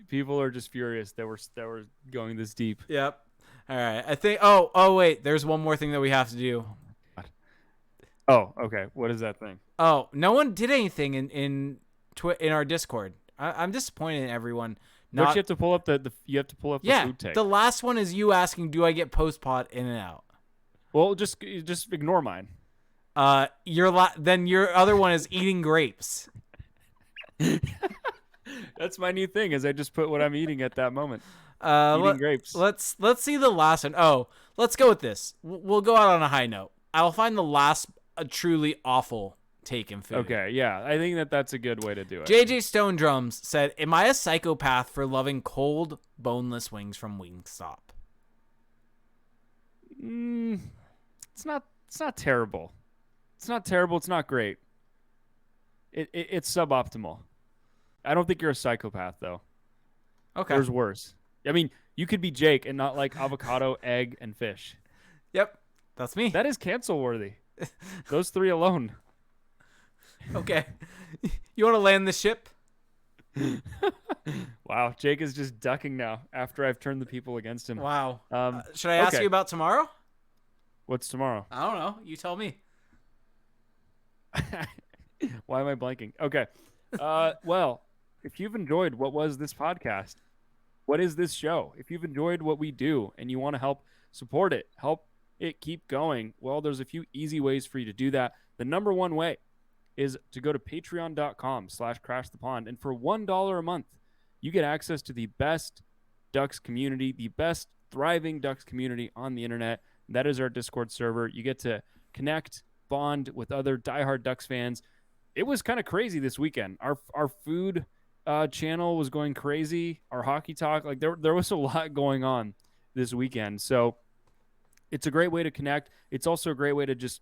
People are just furious that we're going this deep. Yep. All right. I think. Oh wait. There's one more thing that we have to do. Oh, okay. What is that thing? Oh, no one did anything in our Discord. I'm disappointed in everyone. Don't you have to pull up the food take. The last one is you asking, "Do I get post pot in and out?" Well, just ignore mine. Then your other one is eating grapes. That's my new thing. Is I just put what I'm eating at that moment. Eating grapes. Let's see the last one. Oh, let's go with this. We'll go out on a high note. I'll find the last truly awful take and food. Okay, yeah, I think that's a good way to do it. JJ Stone Drums said, "Am I a psychopath for loving cold, boneless wings from Wingstop?" It's not. It's not terrible. It's not terrible. It's not great. It's suboptimal. I don't think you're a psychopath though. Okay. There's worse. I mean, you could be Jake and not like avocado, egg, and fish. Yep. That's me. That is cancel worthy. Those 3 alone. Okay. You want to land the ship? Wow, Jake is just ducking now after I've turned the people against him. Wow. Should I ask you about tomorrow? What's tomorrow? I don't know. You tell me. Why am I blanking? Okay. Well, if you've enjoyed what was this podcast, what is this show? If you've enjoyed what we do and you want to help support it, help it keep going, well, there's a few easy ways for you to do that. The number one way is to go to patreon.com/crashthepond. And for $1 a month, you get access to the best Ducks community, the best thriving Ducks community on the internet. That is our Discord server. You get to connect, bond with other diehard Ducks fans. It was kind of crazy this weekend. Our food channel was going crazy. Our hockey talk, like there was a lot going on this weekend. So it's a great way to connect. It's also a great way to just,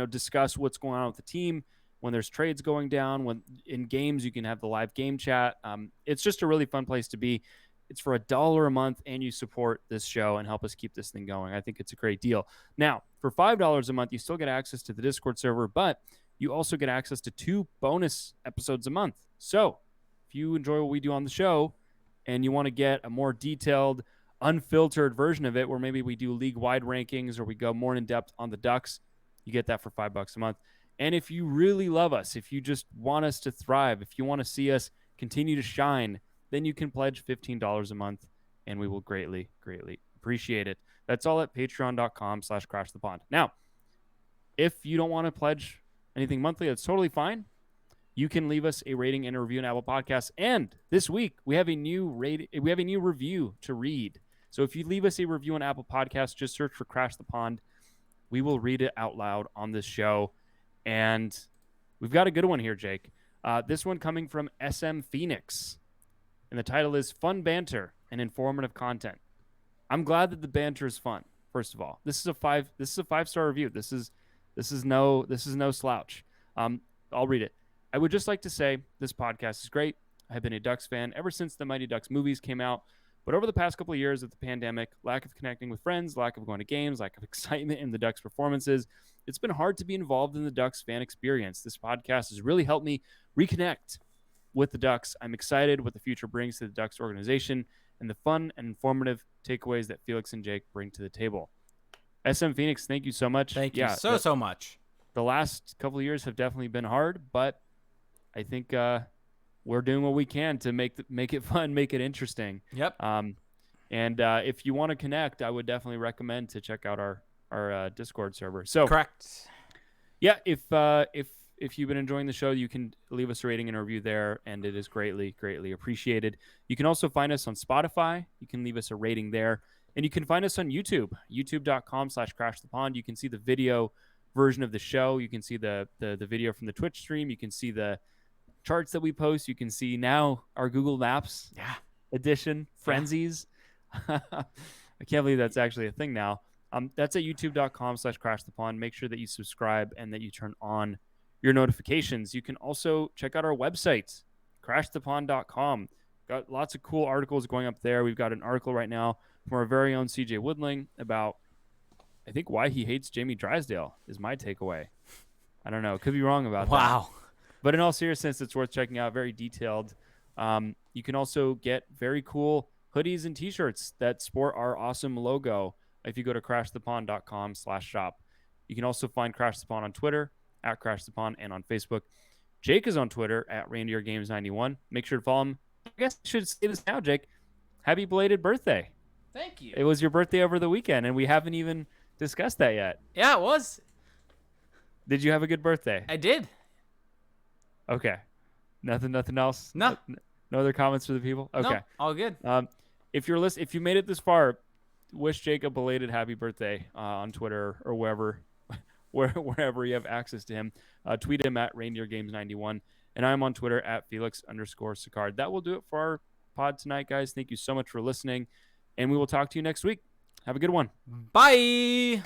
discuss what's going on with the team. When there's trades going down, when in games, you can have the live game chat. It's just a really fun place to be. It's for $1 a month, and you support this show and help us keep this thing going. I think it's a great deal. Now, for $5 a month, you still get access to the Discord server, but you also get access to 2 bonus episodes a month. So if you enjoy what we do on the show and you want to get a more detailed, unfiltered version of it, where maybe we do league-wide rankings or we go more in depth on the Ducks, you get that for $5 a month. And if you really love us, if you just want us to thrive, if you want to see us continue to shine, then you can pledge $15 a month, and we will greatly, greatly appreciate it. That's all at patreon.com/crashthepond. Now, if you don't want to pledge anything monthly, that's totally fine. You can leave us a rating and a review on Apple Podcasts. And this week, we have a new review to read. So if you leave us a review on Apple Podcasts, just search for Crash the Pond. We will read it out loud on this show. And we've got a good one here, Jake. This one coming from SM Phoenix. And the title is Fun Banter and Informative Content. I'm glad that the banter is fun, first of all. This is a 5-star review. This is no slouch. I'll read it. I would just like to say this podcast is great. I have been a Ducks fan ever since the Mighty Ducks movies came out. But over the past couple of years of the pandemic, lack of connecting with friends, lack of going to games, lack of excitement in the Ducks performances, it's been hard to be involved in the Ducks fan experience. This podcast has really helped me reconnect with the Ducks. I'm excited what the future brings to the Ducks organization and the fun and informative takeaways that Felix and Jake bring to the table. SM Phoenix, thank you so much. Thank you so much. The last couple of years have definitely been hard, but I think we're doing what we can to make it fun, make it interesting. Yep. And if you want to connect, I would definitely recommend to check out our Discord server. So correct. Yeah, if you've been enjoying the show, you can leave us a rating and a review there, and it is greatly, greatly appreciated. You can also find us on Spotify. You can leave us a rating there, and you can find us on YouTube, youtube.com/crashthepond. You can see the video version of the show. You can see the video from the Twitch stream. You can see the charts that we post. You can see now our Google Maps edition, Frenzies. I can't believe that's actually a thing now. That's at youtube.com/crashthepond. Make sure that you subscribe and that you turn on your notifications. You can also check out our website, crashthepond.com. Got lots of cool articles going up there. We've got an article right now from our very own CJ Woodling about, I think, why he hates Jamie Drysdale is my takeaway. I don't know. Could be wrong about that. Wow. But in all seriousness, it's worth checking out. Very detailed. You can also get very cool hoodies and t-shirts that sport our awesome logo if you go to crashthepond.com/shop. You can also find Crash the Pond on Twitter, at Crash the Pond, and on Facebook. Jake is on Twitter, at ReindeerGames91. Make sure to follow him. I guess I should say this now, Jake. Happy belated birthday. Thank you. It was your birthday over the weekend, and we haven't even discussed that yet. Yeah, it was. Did you have a good birthday? I did. Okay. Nothing else? No. No other comments for the people? Okay. No, all good. If you made it this far, wish Jake a belated happy birthday on Twitter or wherever you have access to him. Tweet him at reindeergames91. And I'm on Twitter at Felix_Sicard. That will do it for our pod tonight, guys. Thank you so much for listening. And we will talk to you next week. Have a good one. Bye.